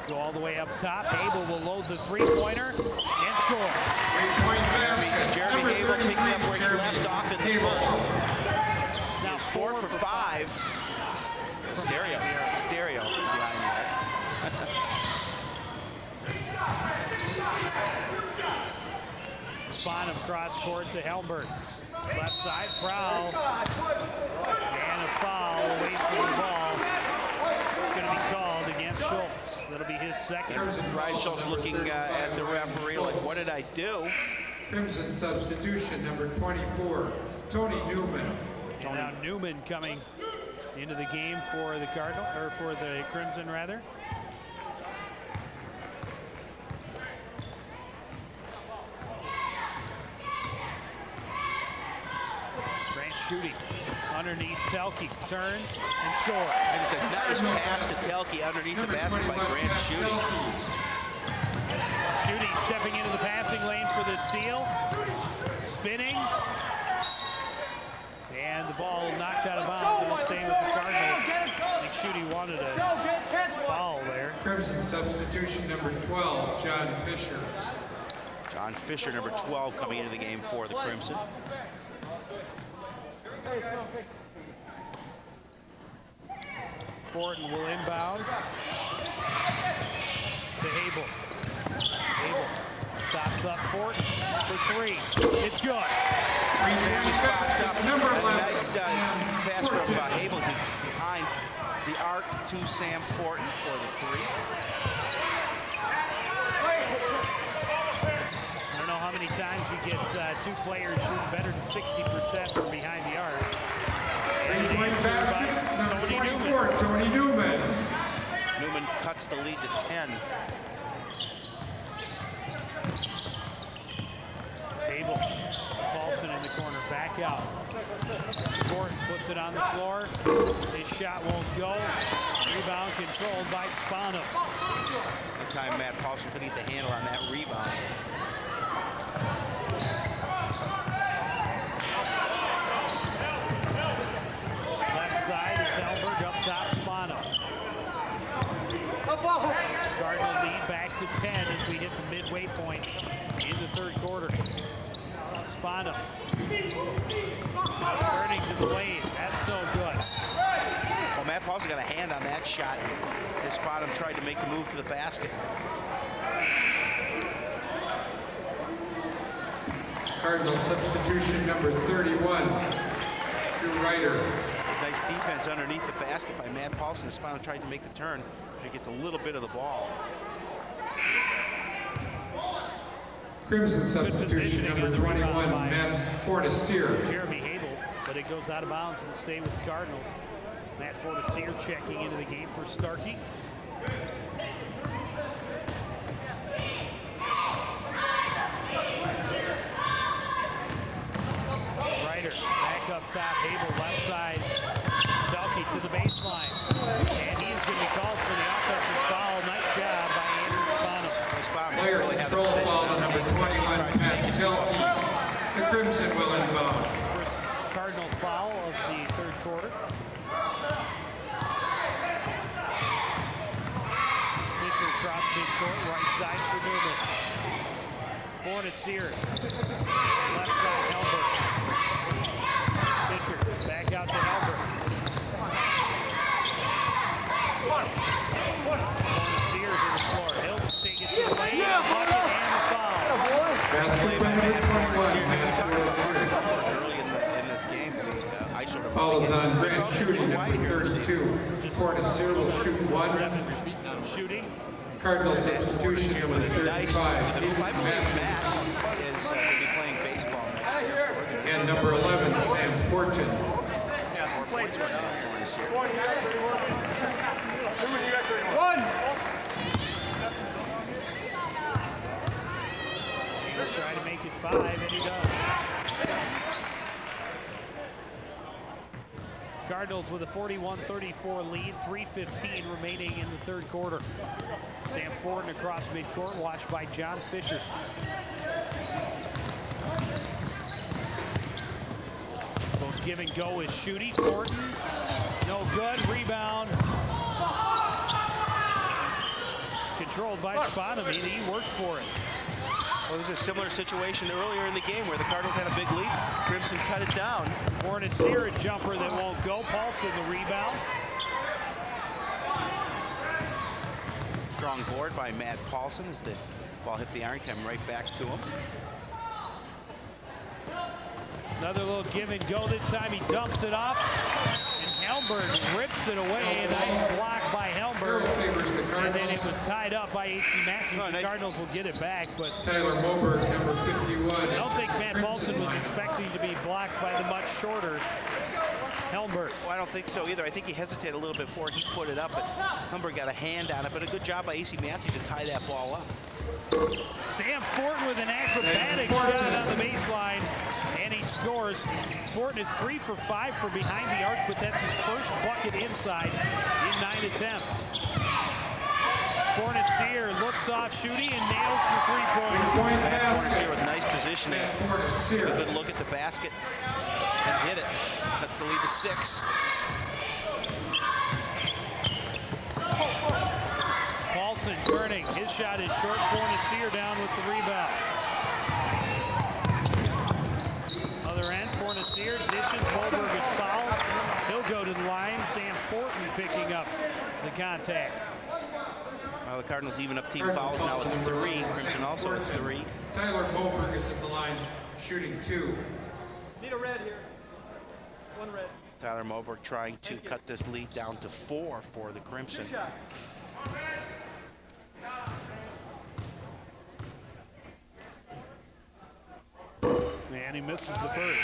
Go all the way up top. Abel will load the three-pointer and score. Three-point basket. Jeremy Abel picking up where he left off in the first. Now 4 for 5. Stereo behind that. Sponham cross court to Helmberg. Left side, Prowl. And a foul away from the ball. It's going to be called against Schultz. That'll be his second. Ryan Schultz looking at the referee like, what did I do? Crimson substitution number 24, Tony Newman. And now Newman coming into the game for the Cardinal, or for the Crimson rather. Shooting underneath Telke, turns and scores. And just a nice pass to Telke underneath the basket by Grant Shooting. Shooting stepping into the passing lane for the steal. Spinning. And the ball knocked out of bounds. It'll stay with the Cardinals. I think Shooting wanted a foul there. Crimson substitution number 12, John Fisher. John Fisher, number 12, coming into the game for the Crimson. Fortin will inbound to Abel. Abel stops up Fortin for three. It's good. Sammy spots up. A nice pass from Abel behind the arc to Sam Fortin for the three. I don't know how many times you get two players shooting better than 60% from behind the arc. Three-point basket, number 24, Tony Newman. Newman cuts the lead to 10. Abel, Paulson in the corner, back out. Fortin puts it on the floor. His shot won't go. Rebound controlled by Sponham. One time Matt Paulson couldn't get the handle on that rebound. Left side is Helmberg, up top Sponham. Cardinal lead back to 10 as we hit the midway point in the third quarter. Sponham turning to the lane. That's no good. Well, Matt Paulson got a hand on that shot as Sponham tried to make the move to the basket. Cardinal substitution number 31, Drew Ryder. Nice defense underneath the basket by Matt Paulson. Sponham tried to make the turn, but he gets a little bit of the ball. Crimson substitution number 21, Matt Fornacier. Jeremy Abel, but it goes out of bounds and will stay with the Cardinals. Matt Fornacier checking into the game for Starkey. Ryder back up top. Abel left side. Telke to the baseline. And he is going to be called for the offensive foul. Nice job by Andrew Sponham. Player control foul on number 21, Matt Telke. The Crimson will inbound. First Cardinal foul of the third quarter. Fisher across midcourt, right side for Newman. Fornacier, left side Helmberg. Fisher back out to Helmberg. Fornacier to the floor. He'll take it to the lane, bucket, and the foul. Basket by number 21, Matt Fornacier. Early in this game, I showed him. Foul is on Grant Shooting, number 32. Fornacier will shoot one. Shooting. Cardinal substitution number 35, I believe Matt. Matt is going to be playing baseball next year. And number 11, Sam Fortin. 5, and he does. Cardinals with a 41-34 lead, 3:15 remaining in the third quarter. Sam Fortin across midcourt, watched by John Fisher. Both give and go is shooting. Fortin, no good. Rebound. Controlled by Sponamy, and he works for it. Well, there's a similar situation earlier in the game where the Cardinals had a big lead. Crimson cut it down. Fornacier, a jumper that won't go. Paulson, the rebound. Strong board by Matt Paulson as the ball hit the iron, came right back to him. Another little give and go. This time he dumps it off, and Helmberg rips it away. A nice block by Helmberg, and then it was tied up by A.C. Matthews. The Cardinals will get it back, but Tyler Moberg, number 51. I don't think Matt Paulson was expecting to be blocked by the much shorter Helmberg. Well, I don't think so either. I think he hesitated a little bit before he put it up, but Helmberg got a hand on it, but a good job by A.C. Matthews to tie that ball up. Sam Fortin with an acrobatic shot on the baseline, and he scores. Fortin is 3 for 5 from behind the arc, but that's his first bucket inside in 9 attempts. Fornacier looks off shooting and nails the three-pointer. Fornacier with nice positioning. A good look at the basket and hit it. Cuts the lead to 6. Paulson turning. His shot is short. Fornacier down with the rebound. Other end, Fornacier dishes. Moberg is fouled. He'll go to the line. Sam Fortin picking up the contact. Well, the Cardinals even up team fouls now at 3. Crimson also at 3. Tyler Moberg is at the line, shooting 2. Need a red here. 1 red. Tyler Moberg trying to cut this lead down to 4 for the Crimson. And he misses the first.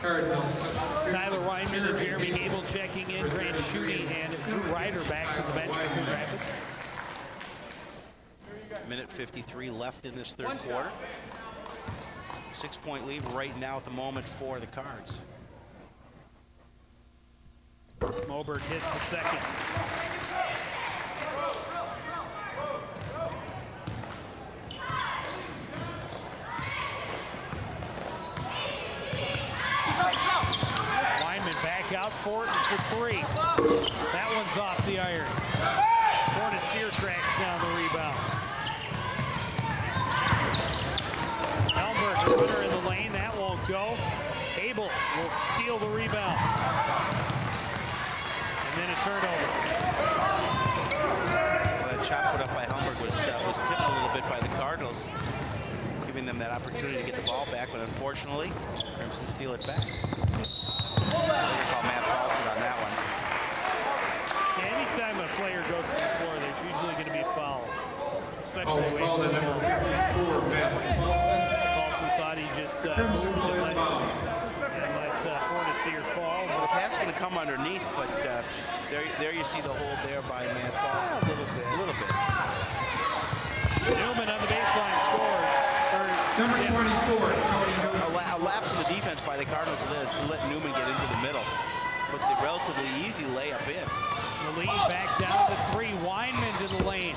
Cardinals. Tyler Weinman and Jeremy Abel checking in. Grant Shooting and Drew Ryder back to the bench for Coon Rapids. Minute 53 left in this third quarter. 6-point lead right now at the moment for the Cards. Moberg hits the second. Weinman back out, Fortin for 3. That one's off the iron. Fornacier tracks down the rebound. Helmberg, the runner in the lane, that won't go. Abel will steal the rebound. And then a turnover. Well, that shot put up by Helmberg was tipped a little bit by the Cardinals, giving them that opportunity to get the ball back, but unfortunately, Crimson steal it back. They're call Matt Paulson on that one. Yeah, anytime a player goes to the floor, there's usually going to be a foul, especially away from the ball. Paulson thought he just moved and let Fornacier fall. Well, the pass is going to come underneath, but there you see the hold there by Matt Paulson. A little bit. A little bit. Newman on the baseline scores. Number 24, Tony Newman. A lapse in the defense by the Cardinals to let Newman get into the middle. But the relatively easy layup in. The lead back down to 3. Weinman to the lane.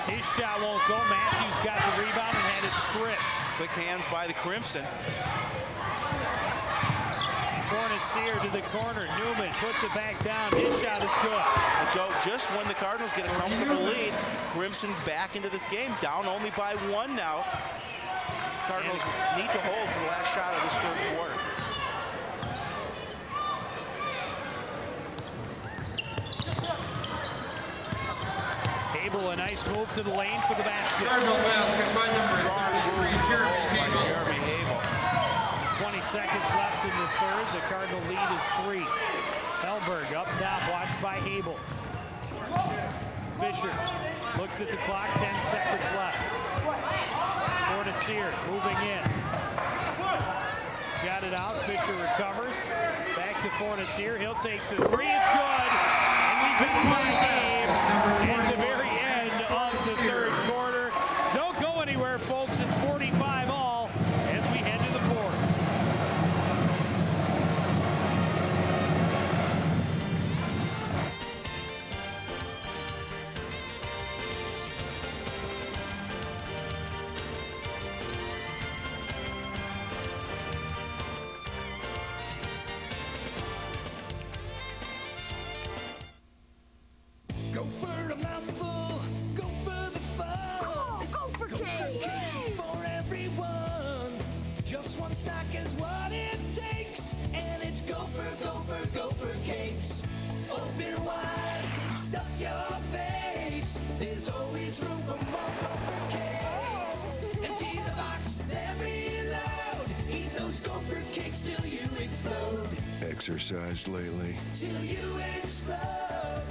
His shot won't go. Matthews got the rebound and had it stripped. Quick hands by the Crimson. Fornacier to the corner. Newman puts it back down. His shot is good. Joe, just when the Cardinals get a comfortable lead, Crimson back into this game, down only by 1 now. Cardinals need to hold for the last shot of this third quarter. Abel, a nice move to the lane for the basket. Cardinal basket by number 33, Jeremy Abel. 20 seconds left in the third. The Cardinal lead is 3. Helmberg up top, watched by Abel. Fisher looks at the clock, 10 seconds left. Fornacier moving in. Got it out, Fisher recovers. Back to Fornacier, he'll take the 3, it's good! And we've been playing game at the very end of the third quarter. Don't go anywhere, folks, it's 45 all stock is what it takes, and it's Gopher, Gopher, Gopher Cakes. Open wide, stuff your face. There's always room for more Gopher Cakes. Empty the box, then reload. Eat those Gopher Cakes till you explode. Exercised lately? Till you explode.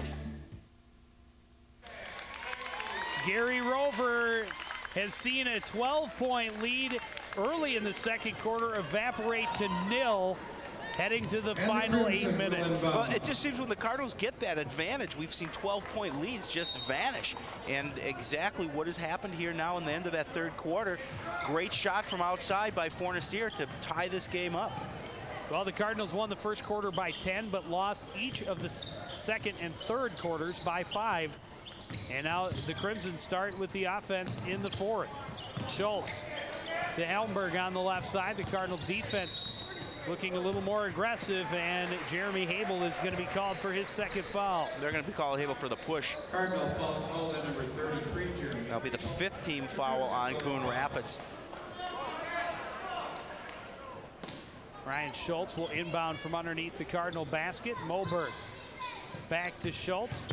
Gary Rover has seen a 12-point lead early in the second quarter evaporate to nil, heading to the final 8 minutes. Well, it just seems when the Cardinals get that advantage, we've seen 12-point leads just vanish. And exactly what has happened here now in the end of that third quarter. Great shot from outside by Fornacier to tie this game up. Well, the Cardinals won the first quarter by 10, but lost each of the second and third quarters by 5. And now the Crimson start with the offense in the fourth. Schultz to Helmberg on the left side. The Cardinal defense looking a little more aggressive, and Jeremy Habel is going to be called for his second foul. They're going to be calling Habel for the push. Cardinal foul called at number 33, Jeremy. That'll be the 5th team foul on Coon Rapids. Ryan Schultz will inbound from underneath the Cardinal basket. Moberg back to Schultz.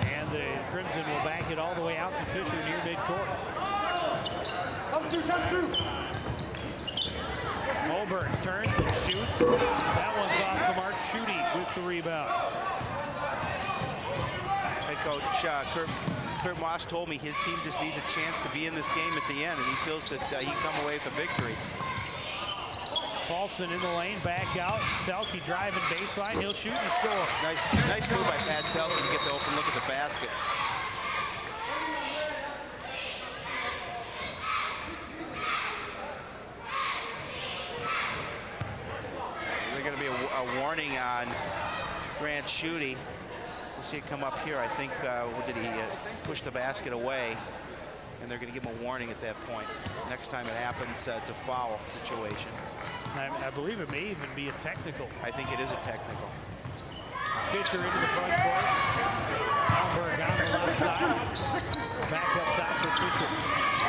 And the Crimson will back it all the way out to Fisher near midcourt. Come through. Moberg turns and shoots. That one's off the mark. Schutte with the rebound. Head coach Kurt Moss told me his team just needs a chance to be in this game at the end, and he feels that he can come away with a victory. Paulson in the lane, back out. Telke driving baseline. He'll shoot and score. Nice move by Pat Telke to get the open look at the basket. There's going to be a warning on Grant Schutte. We'll see it come up here. I think, what did he push the basket away? And they're going to give him a warning at that point. Next time it happens, it's a foul situation. I believe it may even be a technical. I think it is a technical. Fisher into the front court. Alberg on the left side. Back up top for Fisher.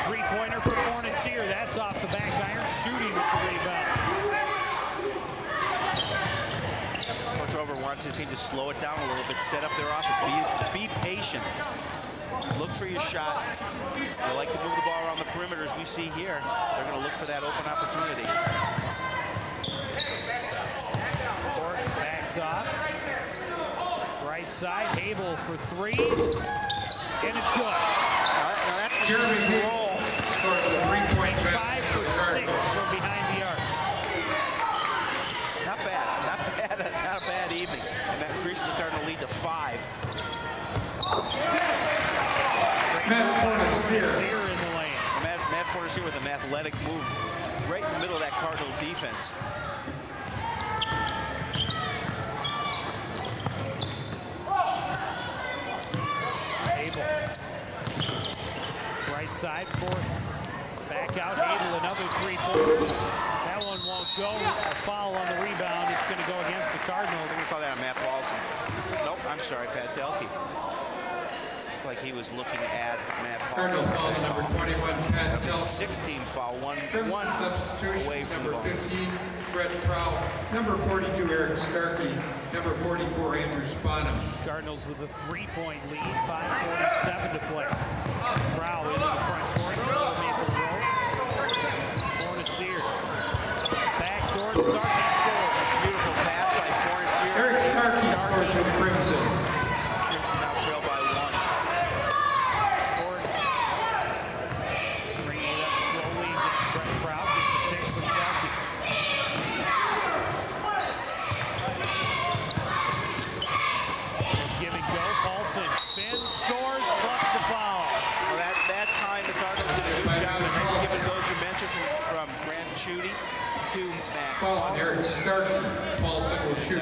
Three-pointer for Fornacier. That's off the back iron. Shooting with the rebound. Coach Rover wants his team to slow it down a little bit, set up their offense, be patient. Look for your shot. They like to move the ball around the perimeter, as we see here. They're going to look for that open opportunity. Court backs off. Right side, Habel for three. And it's good. Now that's the Jeremy roll. Scores a 3-point basket. 5 for 6 from behind the arc. Not a bad evening. And that increases the Cardinal lead to 5. Matt Fornacier in the lane. Matt Fornacier with an athletic move right in the middle of that Cardinal defense. Habel. Right side for back out. Habel, another three-pointer. That one won't go. A foul on the rebound. It's going to go against the Cardinals. We're going to call that on Matt Paulson. Nope, I'm sorry, Pat Telke. Like he was looking at Matt Paulson. Cardinal foul number 21, Pat Telke. 16 foul, one substitution, away from number the 15, Fred Prowl. Number 42, Eric Starkey. Number 44, Andrew Spanham. Cardinals with a 3-point lead, 5:47 to play. Prowl into the front court, Maple Grove. Fornacier. Backdoor Starkey scores. Beautiful pass by Fornacier. Eric Starkey scores for the Crimson. Crimson now trail by 1. Ford bringing it up slowly. Brett Prowl gets a pick from Starkey. Give and go. Paulson spins, scores, plus the foul. Well, that time the Cardinals did a good job. The nice give and goes you mentioned from Grant Schutte to Matt Foul on Paulson. Eric Starkey. Paulson will shoot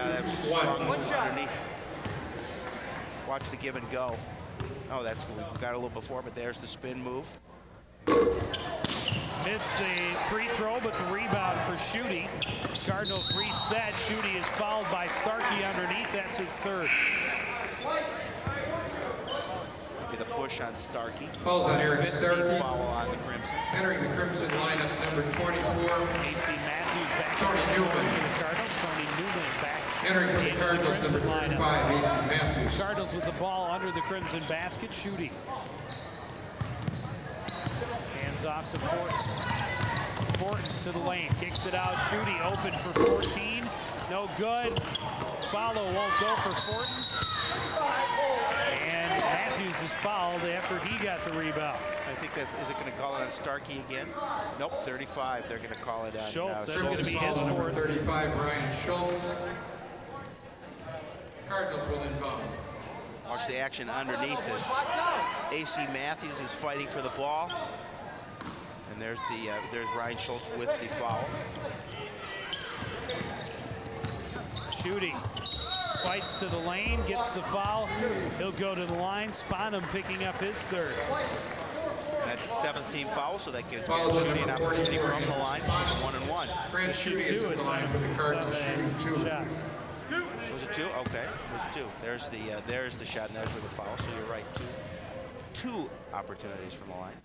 one. Underneath. Watch the give and go. Oh, that's cool. We got a little before, but there's the spin move. Missed the free throw, but the rebound for Schutte. Cardinals reset. Schutte is fouled by Starkey underneath. That's his third. Be the push on Starkey. Falls on Eric 15th Starkey. foul on the Crimson. Entering the Crimson lineup, number 24. AC Matthews back Tony Newman. for the Cardinals. Tony Newman is back. Entering for the Cardinals, number 35, AC Matthews. Cardinals with the ball under the Crimson basket, shooting. Hands off to Fortin. Fortin to the lane, kicks it out. Shooting open for 14. No good. Follow won't go for Fortin. And Matthews is fouled after he got the rebound. I think that's, is it going to call it on Starkey again? Nope, 35. They're going to call it on Schultz. That's Schultz. going to be his Number fourth. 35, Ryan Schultz. Cardinals will inbound. Watch the action underneath this. AC Matthews is fighting for the ball. And there's Ryan Schultz with the foul. Shooting. Fights to the lane, gets the foul. He'll go to the line. Spanum picking up his third. And that's the 7th team foul, so that gives Grant Shooting an opportunity from the line. 1-and-1. Grant Shooting is at the line for the Cardinals, shooting 2. Was it 2? Okay, it was 2. There's the shot, and there's where the foul. So you're right, two opportunities from the line.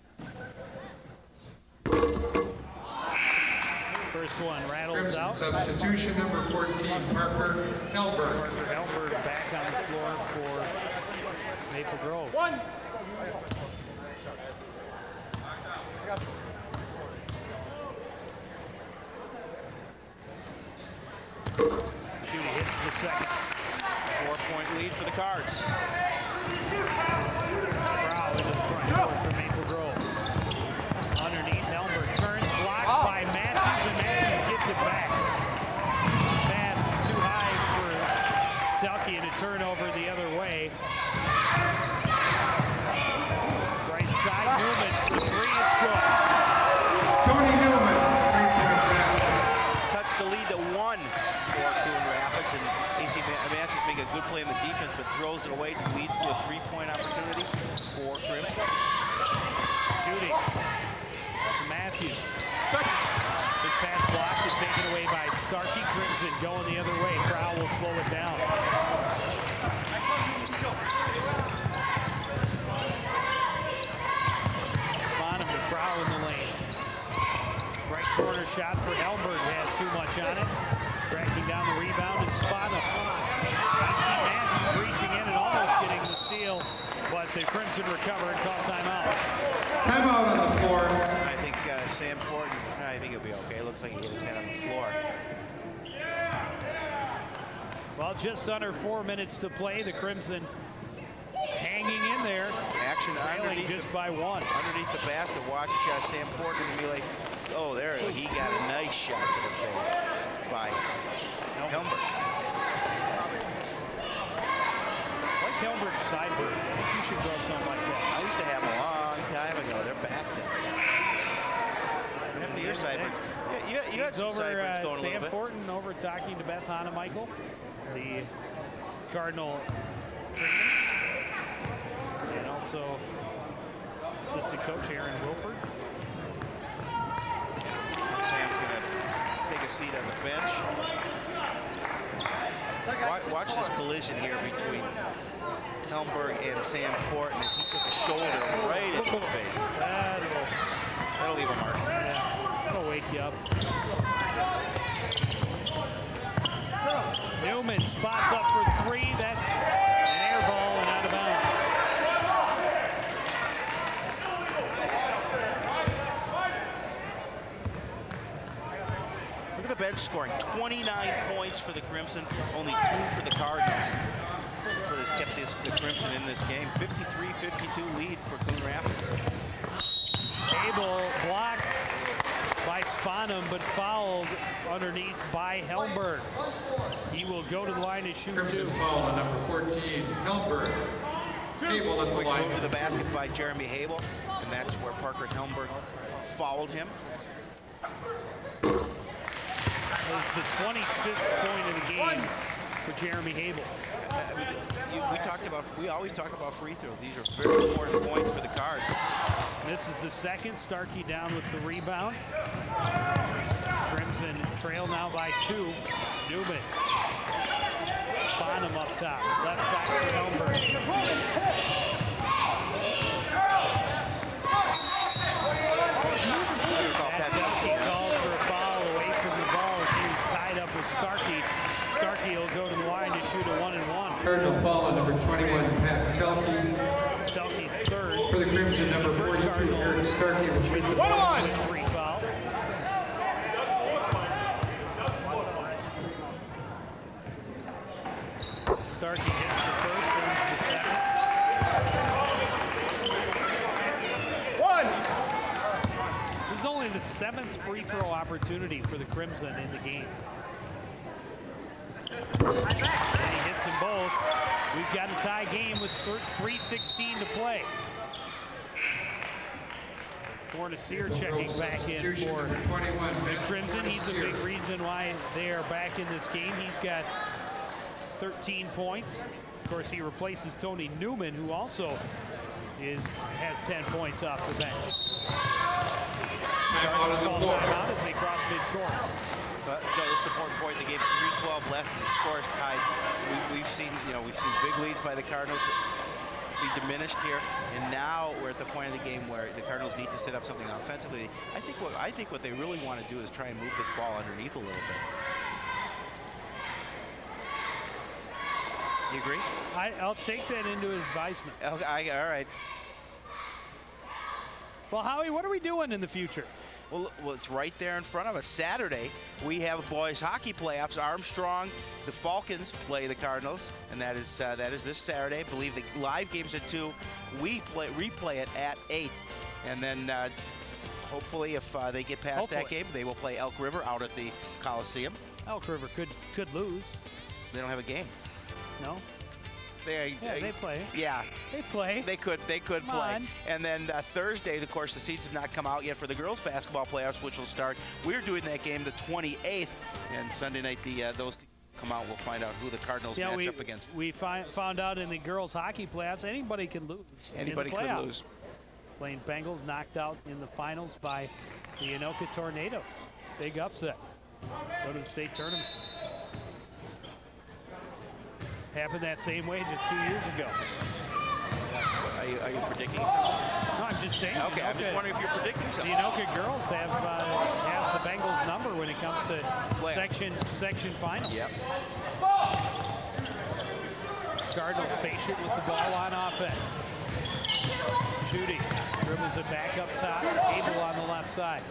First one rattles Crimson out. substitution, number 14, Parker Helberg. Parker Helberg back on the floor for Maple Grove. Shooting hits the second. 4-point lead for the Cards. Brow into the front court for Maple Grove. Underneath, Helberg turns, blocked by Matthews, and Matthews gets it back. Pass is too high for Telke, and a turnover the other way. Right side, Newman for 3, it's good. Tony Newman, 3-point basket. Cuts the lead to 1 for Coon Rapids, and AC Matthews make a good play in the defense, but throws it away, leads to a 3-point opportunity for Crimson. Shooting. Matthews. This pass blocked and taken away by Starkey. Crimson going the other way. Crow will slow it down. Spanum to Crow in the lane. Right corner shot for Helberg has too much on it. Tracking down the rebound is Spanum. AC Matthews reaching in and almost getting the steal, but the Crimson recover and call timeout. Timeout on the floor. I think Sam Fortin, I think he'll be okay. It looks like he hit his head on the floor. Well, just under 4 minutes to play. The Crimson hanging in there. Action trailing underneath just by 1. Underneath the basket, watch Sam Fortin and be like, oh, there, he got a nice shot to the face by Helberg. Like Helberg's sideburns. I think you should grow something like that. I used to have them a long time ago. They're back now. What happened to your sideburns? Yeah, you had some sideburns going a Sam little bit. Fortin over talking to Beth Hanna-Michael, the Cardinal trainer, and also assistant coach Aaron Wilford. Sam's going to take a seat on the bench. Watch this collision here between Helberg and Sam Fortin as he took a shoulder right in the face. That'll leave a mark. Yeah, that'll wake you up. Newman spots up for 3. That's an air ball and out of bounds. Look at the bench scoring. 29 points for the Crimson, only 2 for the Cardinals. That's what has kept the Crimson in this game. 53-52 lead for Coon Rapids. Abel blocked by Spanum, but fouled underneath by Helberg. He will go to the line to shoot Crimson 2. foul on number 14, Helberg. Habel at the Quick line. move to the basket by Jeremy Habel, and that's where Parker Helberg fouled him. It's the 25th point of the game for Jeremy Habel. We always talk about free throws. These are very important points for the Cards. This is the second. Starkey down with the rebound. Crimson trail now by 2. Newman. Spanum up top. Left side for Helberg. Crimson, number 42, Eric Starkey will shoot the ball. 3 fouls. Starkey hits the first, earns the second. This is only the 7th free throw opportunity for the Crimson in the game. And he hits them both. We've got a tie game with 3:16 to play. Fornacier checking back in for the Crimson. He's a big reason why they are back in this game. He's got 13 points. Of course, he replaces Tony Newman, who also has 10 points off the bench. Cardinals call timeout as they cross midcourt. But the important point in the game, 3:12 left, and the score is tied. We've seen big leads by the Cardinals be diminished here, and now we're at the point of the game where the Cardinals need to set up something offensively. I think what they really want to do is try and move this ball underneath a little bit. You agree? I'll take that into advisement. Okay, all right. Well, Howie, what are we doing in the future? Well, it's right there in front of us. Saturday, we have boys hockey playoffs. Armstrong, the Falcons play the Cardinals, and that is this Saturday. I believe the live games are 2. We replay it at 8, and then hopefully, if they get past that game, they will play Elk River out at the Coliseum. Elk River could lose. They don't have a game. No. They play. Yeah, they play. They could Come play. on. And then Thursday, of course, the seeds have not come out yet for the girls' basketball playoffs, which will start. We're doing that game the 28th, and Sunday night those come out. We'll find out who the Cardinals match up against. We found out in the girls' hockey playoffs, anybody can lose. Anybody could lose. Plain Bengals knocked out in the finals by the Anoka Tornadoes. Big upset. Go to the state tournament. Happened that same way just 2 years ago. Are you predicting something? No, I'm just saying. Okay, I'm just wondering if you're predicting something. The Anoka girls have the Bengals number when it comes to section final. Yep. Cardinals patient with the ball on offense. Shooting. Dribbles it back up top. Abel on the left side.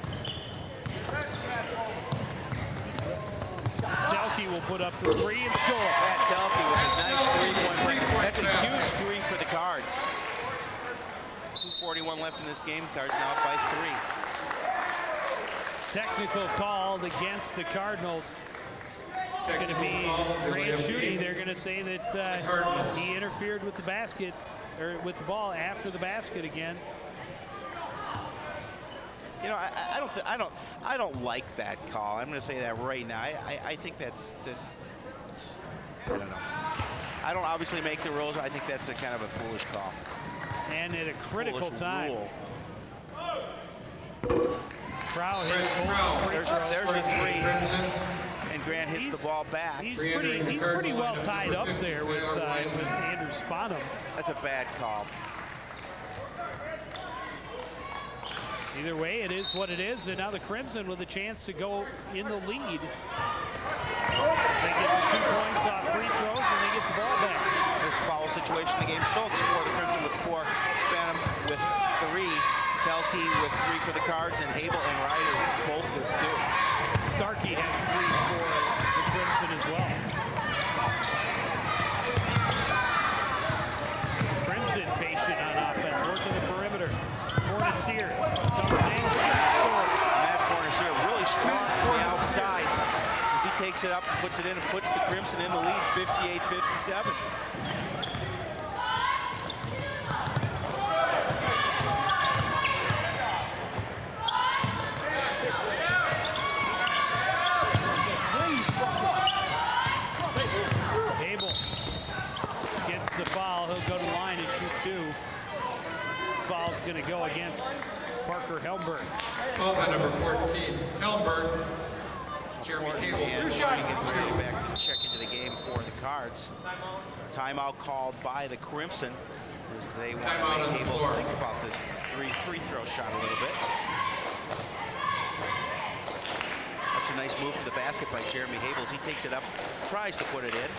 Telke will put up the 3 and score. Pat Telke with a nice 3-point break. That's a huge 3 for the Cards. 2:41 left in this game. Cards now up by 3. Technical called against the Cardinals. It's going to be Grant Shooty. They're going to say that he interfered with the basket, or with the ball after the basket again. You know, I don't like that call. I'm going to say that right now. I think that's I don't know. I don't obviously make the rules. I think that's a kind of a foolish call. And at a critical time. Rule. Crow hits there's the 3. And Grant hits the ball back. He's pretty well tied up there with Andrew Sponham. That's a bad call. Either way, it is what it is, and now the Crimson with a chance to go in the lead. They get the 2 points off free throws, and they get the ball back. There's a foul situation in the game. Schultz for the Crimson with 4, Spanham with 3, Telke with 3 for the Cards, and Abel and Ryder both with 2. Starkey has 3 for the Crimson as well. Crimson patient on offense, working the perimeter. Fornacier comes in. Matt Fornacier really strong from the outside as he takes it up and puts it in and puts the Crimson in the lead, 58-57. Abel gets the foul. He'll go to the line and shoot 2. Foul's going to go against Parker Helmberg. Foul's on number 14, Helmberg. Jeremy Cable. Getting back to check into the game for the Cards. Timeout called by the Crimson as they want to make Abel think about this free throw shot a little bit. That's a nice move to the basket by Jeremy Habels. He takes it up, tries to put it in,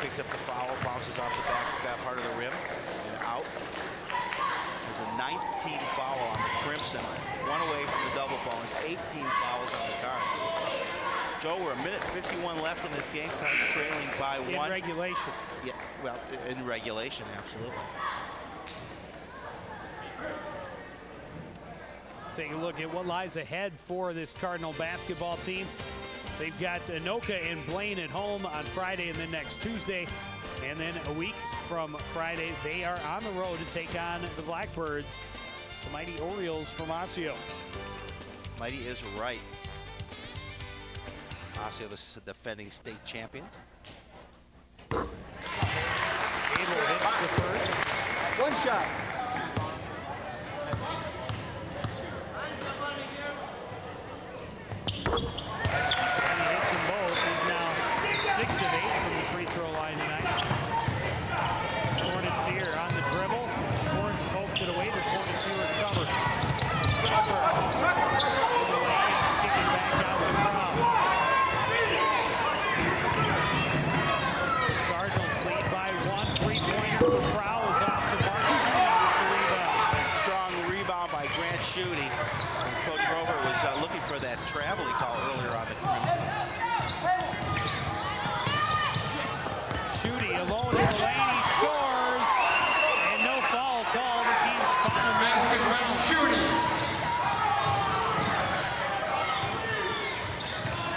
picks up the foul, bounces off the back part of the rim and out. There's a 9th team foul on the Crimson. 1 away from the double bonus. 18 fouls on the Cards. Joe, we're 1:51 left in this game. Cards trailing by 1. In regulation. Yeah, well, in regulation, absolutely. Take a look at what lies ahead for this Cardinal basketball team. They've got Anoka and Blaine at home on Friday and then next Tuesday. And then a week from Friday, they are on the road to take on the Blackbirds, the mighty Orioles from Osseo. Mighty is right. Osseo, the defending state champions. Abel hits the first. One shot. And he hits them both. He's now 6 of 8 from the free throw line tonight. Fornacier on the dribble. Ford poked it away. The Fornacier recovered. Kicking back out to Prow. Cardinals lead by 1. 3-pointer for Prow is off the mark. Strong rebound by Grant Schutte. Coach Rover was looking for that travel he called earlier on the Crimson. Schutte alone in the lane. He scores. And no foul called. The team spun him. Basket by Schutte.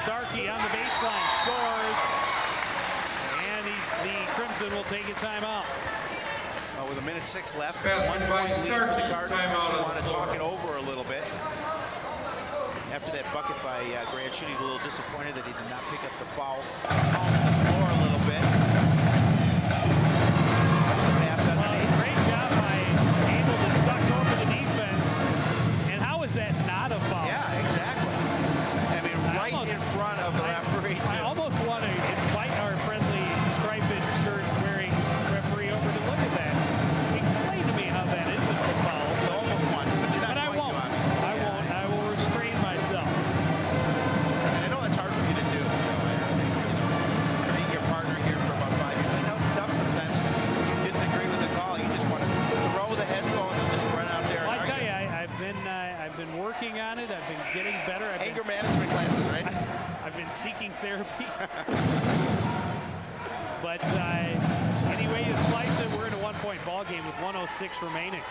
Starkey on the baseline scores. And the Crimson will take a timeout. With 1:06 left, Basket 1 by point lead for Starkey. the Cardinals. Timeout on Want the to floor. talk it over a little bit. After that bucket by Grant Schutte, a little disappointed that he did not pick up the foul. Calm the floor a little bit. Pass underneath. Great job by able to suck over the defense. And how is that not a foul? Yeah, exactly. I mean, right in front of the referee. I almost want to invite our friendly striped shirt wearing referee over to look at that. Explain to me how that isn't a foul. You almost want to, but you're not But I going won't. to. I won't. I will restrain myself. And I know that's hard for you to do. Being your partner here for about 5 years, I know it's tough sometimes. You disagree with the call. You just want to throw the headphones and just run out there. Well, I tell you, I've been working on it. I've been getting better. Anger management classes, right? I've been seeking therapy. But anyway, you slice it. We're in a 1-point ball game with 1:06 remaining.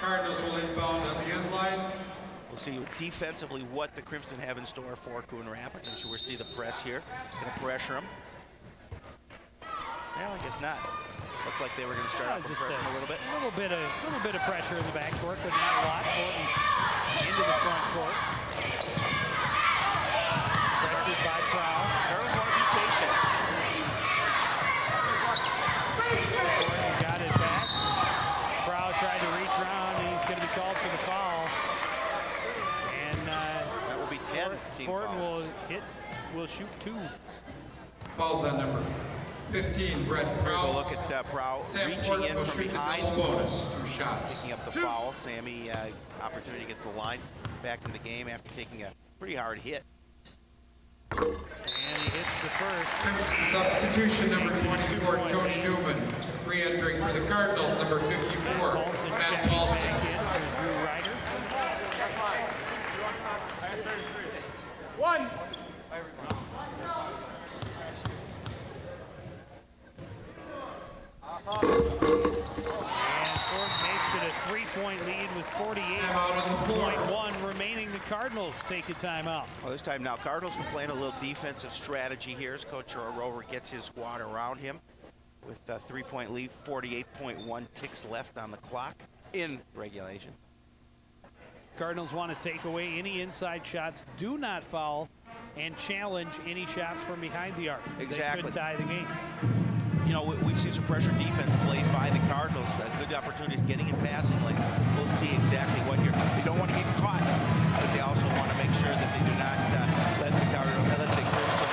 Cardinals will inbound on the end line. We'll see defensively what the Crimson have in store for Coon Rapids. I'm sure we'll see the press here. Going to pressure them. No, I guess not. Looked like they were going to start off with pressure a little bit. A little bit of pressure in the backcourt, but not a lot. Thornton into the front court. Pressured by Prow. Girls want to be patient. Thornton got it back. Prow tried to reach around. He's going to be called for the foul. And that will be 10 team Thornton fouls. will shoot 2. Fouls on number 15, Brett Prow. Here's a look at Prow Sam reaching Porter in will from shoot the behind. double bonus, 2 shots. Picking up the foul. Sammy, opportunity to get the line back in the game after taking a pretty hard hit. And he hits the first. Substitution number 24, Tony Newman. Re-entering for the Cardinals, number 54, Matt Paulson. Back in for Drew Ryder. One. And Ford makes it a 3-point lead with 48.1 remaining. The Cardinals take a timeout. Well, this time now, Cardinals can play a little defensive strategy here as Coach Rover gets his squad around him with a 3-point lead, 48.1 ticks left on the clock in regulation. Cardinals want to take away any inside shots, do not foul, and challenge any shots from behind the arc. Exactly. They could tie the game. You know, we've seen some pressure defense played by the Cardinals. Good opportunities getting in passing lanes. We'll see exactly what here. They don't want to get caught, but they also want to make sure that they do not let the Crimson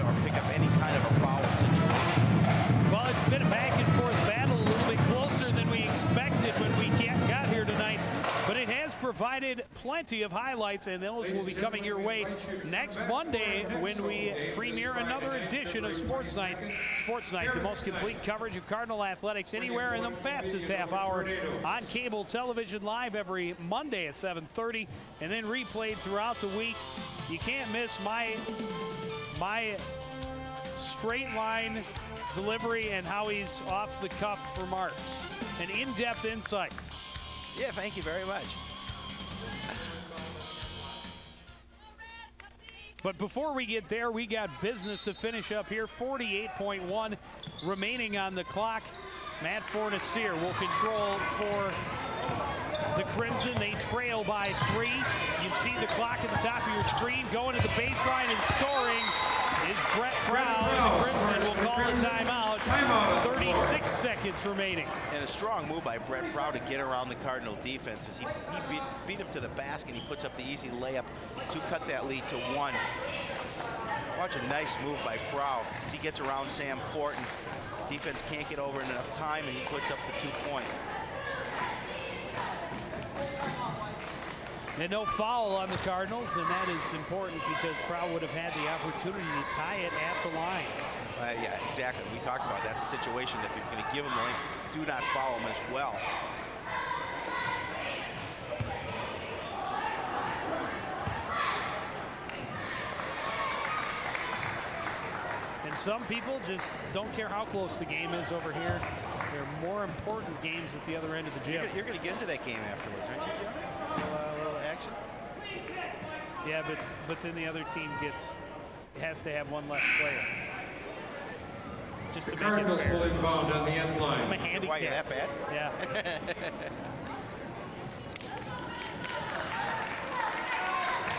or pick up any kind of a foul situation. Well, it's been a back and forth battle, a little bit closer than we expected when we got here tonight, but it has provided plenty of highlights, and those will be coming your way next Monday when we premiere another edition of Sports Night. Sports Night, the most complete coverage of Cardinal athletics anywhere in the fastest half hour on cable television, live every Monday at 7:30, and then replayed throughout the week. You can't miss my straight line delivery and how he's off the cuff remarks. An in-depth insight. Yeah, thank you very much. But before we get there, we got business to finish up here. 48.1 remaining on the clock. Matt Fornacier will control for the Crimson. They trail by 3. You can see the clock at the top of your screen. Going to the baseline and scoring is Brett Proud. The Crimson will call a timeout. 36 seconds remaining. And a strong move by Brett Proud to get around the Cardinal defense as he beat him to the basket. He puts up the easy layup to cut that lead to 1. Watch a nice move by Proud as he gets around Sam Fortin. Defense can't get over in enough time, and he puts up the 2-point. And no foul on the Cardinals, and that is important because Proud would have had the opportunity to tie it at the line. Yeah, exactly. We talked about that's a situation that if you're going to give him the lane, do not foul him as well. And some people just don't care how close the game is over here. There are more important games at the other end of the gym. You're going to get into that game afterwards, aren't you, John? A little action? Yeah, but then the other team has to have one less player. Just to make Cardinals it fair. will inbound on the end line. I'm a handicap. Why, you're that bad? Yeah.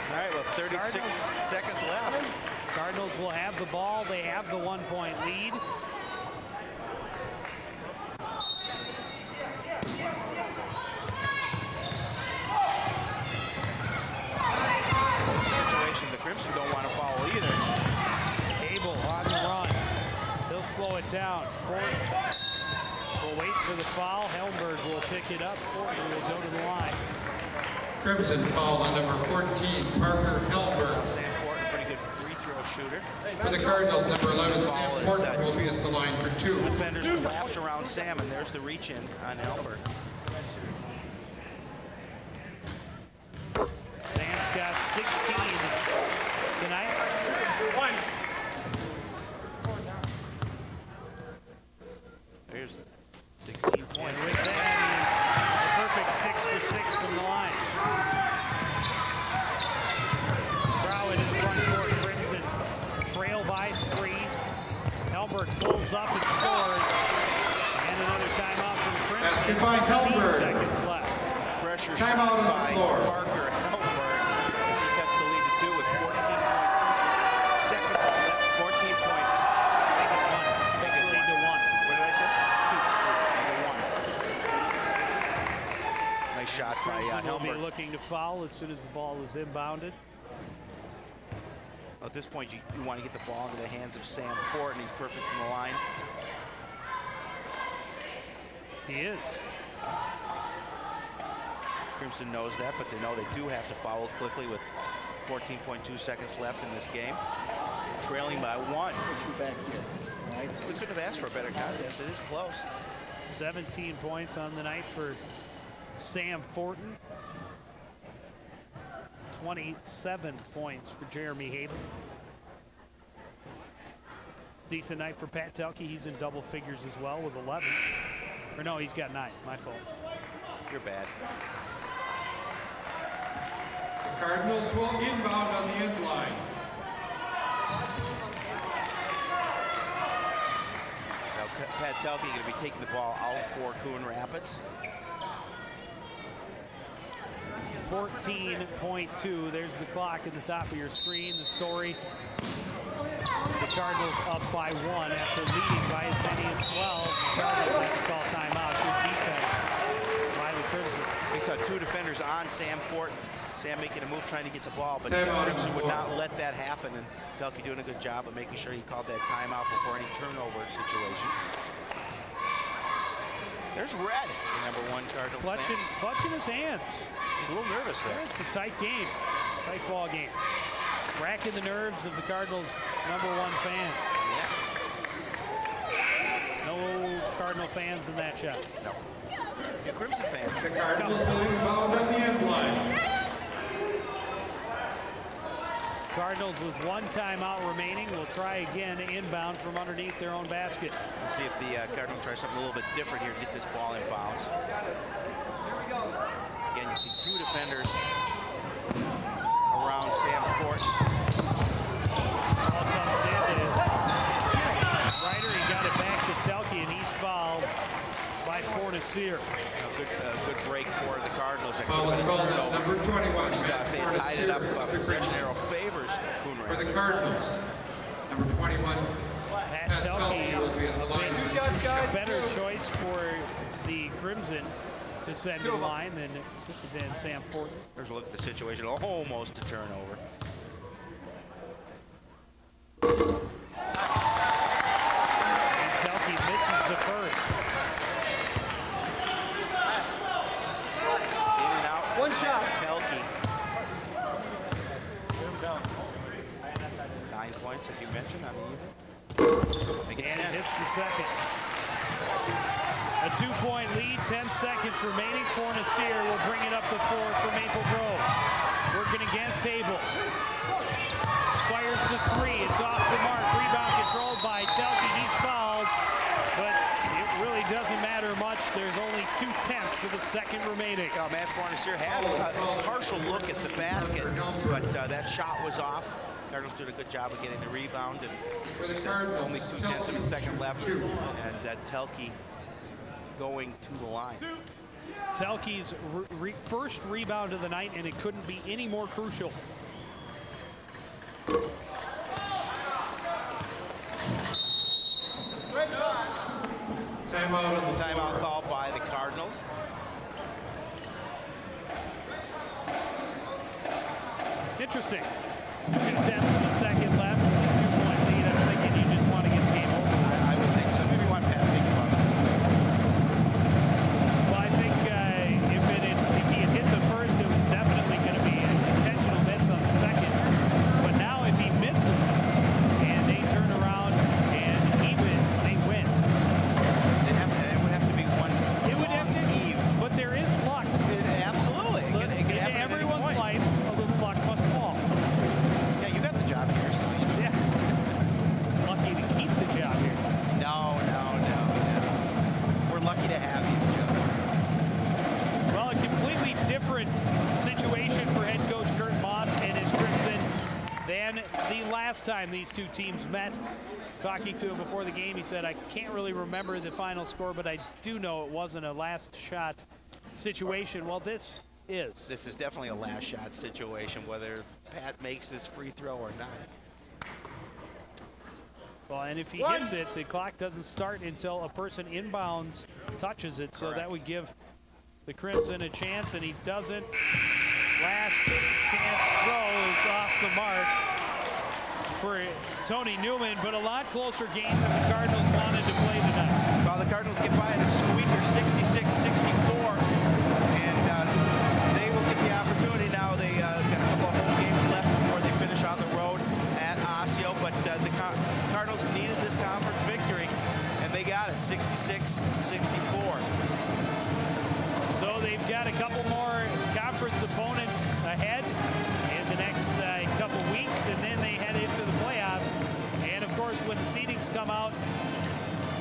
All right, well, 36 seconds left. Cardinals will have the ball. They have the 1-point lead. Situation the Crimson don't want to follow either. Abel on the run. He'll slow it down. Fortin will wait for the foul. Helmberg will pick it up. Fortin will go to the line. Crimson foul on number 14, Parker Helberg. Sam Fortin, pretty good free throw shooter. For the Cardinals, number 11, Sam Fortin will be at the line for 2. Defenders collapse around Sam, and there's the reach in on Helberg. Sam's got 16 tonight. There's 16 points. And with that, he's a perfect 6 for 6 from the line. Broward in front court. Crimson trail by 3. Helberg pulls up and scores. And another timeout from Crimson. Basket by Helberg. 15 seconds left. Pressure Timeout on by the floor. Parker Helberg as he cuts the lead to 2 with 14.2 seconds left. 14 point. Make it 1. Lead to 1. What did I say? 2. Nice shot by Crimson will be Helberg. looking to foul as soon as the ball is inbounded. At this point, you want to get the ball into the hands of Sam Fortin. He's perfect from the line. He is. Crimson knows that, but they know they do have to foul quickly with 14.2 seconds left in this game. Trailing by 1. We couldn't have asked for a better contest. It is close. 17 points on the night for Sam Fortin. 27 points for Jeremy Haben. Decent night for Pat Telke. He's in double figures as well with 11. Or no, he's got 9. My fault. You're bad. The Cardinals will inbound on the end line. Now, Pat Telke going to be taking the ball out for Coon Rapids. 14.2. There's the clock at the top of your screen. The story. The Cardinals up by 1 after leading by as many as 12. The Cardinals have to call timeout. Good defense by the Crimson. They saw 2 defenders on Sam Fortin. Sam making a move trying to get the ball, but Crimson would not let that happen. And Telke doing a good job of making sure he called that timeout before any turnover situation. There's Red, the #1 Cardinal fan. Clutching his hands. He's a little nervous there. It's a tight game, tight ball game. Racking the nerves of the Cardinals' #1 fan. Yeah. No Cardinal fans in that shot. No. The Crimson fans. The Cardinals will inbound on the end line. Cardinals with 1 timeout remaining will try again inbound from underneath their own basket. Let's see if the Cardinals try something a little bit different here to get this ball in bounds. Again, you see 2 defenders around Sam Fort. Ball comes in to Ryder. He got it back to Telke, and he's fouled by Fornacier. Good break for the Cardinals. Foul is called on number 21. If they had tied it up, possession arrow favors Coon For the Rapids. Cardinals, number 21. Pat Telke, will be at the line. a better choice for the Crimson to send to the line than Sam Fortin. There's a look at the situation. Almost a turnover. And Telke misses the first. In and out. One shot. Telke. 9 points, as you mentioned, on the evening. Make it And 10. it hits the second. A 2-point lead, 10 seconds remaining. Fornacier will bring it up the floor for Maple Grove. Working against Table. Fires the 3. It's off the mark. Rebound controlled by Telke. He's fouled, but it really doesn't matter much. There's only 2/10 of the second remaining. Matt Fornacier had a partial look at the basket, but that shot was off. Cardinals did a good job of getting the rebound, and only 2/10 of a second left, and Telke going to the line. Telke's first rebound of the night, and it couldn't be any more crucial. Timeout called by the Cardinals. Interesting. 2/10 of a second left. 2-point lead. I'm thinking you just want to get the game over. I would think so. Maybe want Pat to think about it. Well, I think if he had hit the first, it was definitely going to be an intentional miss on the second. But now if he misses and they turn around and they win. It would have to be one. It would have to be, but there is luck. Absolutely. It could happen in everyone's life, a little luck must fall. Yeah, you got the job here, so yeah. Lucky to keep the job here. No. We're lucky to have you, Joe. Well, a completely different situation for head coach Kurt Moss and his Crimson than the last time these two teams met. Talking to him before the game, he said, I can't really remember the final score, but I do know it wasn't a last shot situation. Well, this is. This is definitely a last shot situation, whether Pat makes this free throw or not. Well, and if he hits it, the clock doesn't start until a person inbounds touches it. So that would give the Crimson a chance, and he doesn't. Last chance throw is off the mark for Tony Newman, but a lot closer game than the Cardinals wanted to play tonight. Well, the Cardinals get by at a squeaker 66-64, and they will get the opportunity now. They got a couple of home games left before they finish on the road at Osseo, but the Cardinals needed this conference victory, and they got it, 66-64. So they've got a couple more conference opponents ahead in the next couple weeks, and then they head into the playoffs. And of course, when the seedings come out,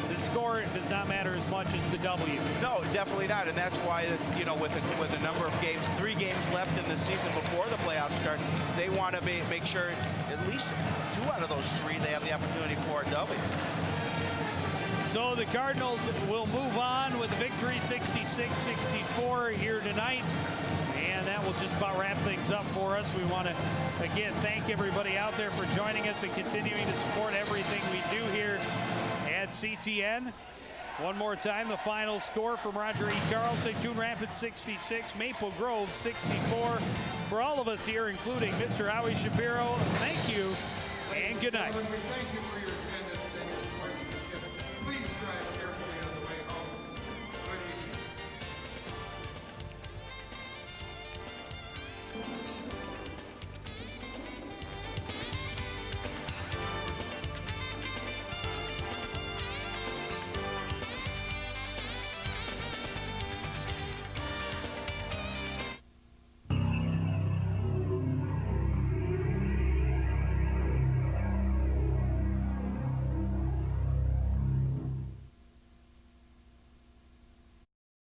the score does not matter as much as the W. No, definitely not, and that's why, you know, with a number of games, 3 games left in the season before the playoffs start, they want to make sure at least 2 out of those 3 they have the opportunity for a W. So the Cardinals will move on with a victory 66-64 here tonight. And that will just about wrap things up for us. We want to, again, thank everybody out there for joining us and continuing to support everything we do here at CTN. One more time, the final score from Roger E. Carlson, Coon Rapids 66, Maple Grove 64. For all of us here, including Mr. Howie Shapiro, thank you and good night. We thank you for your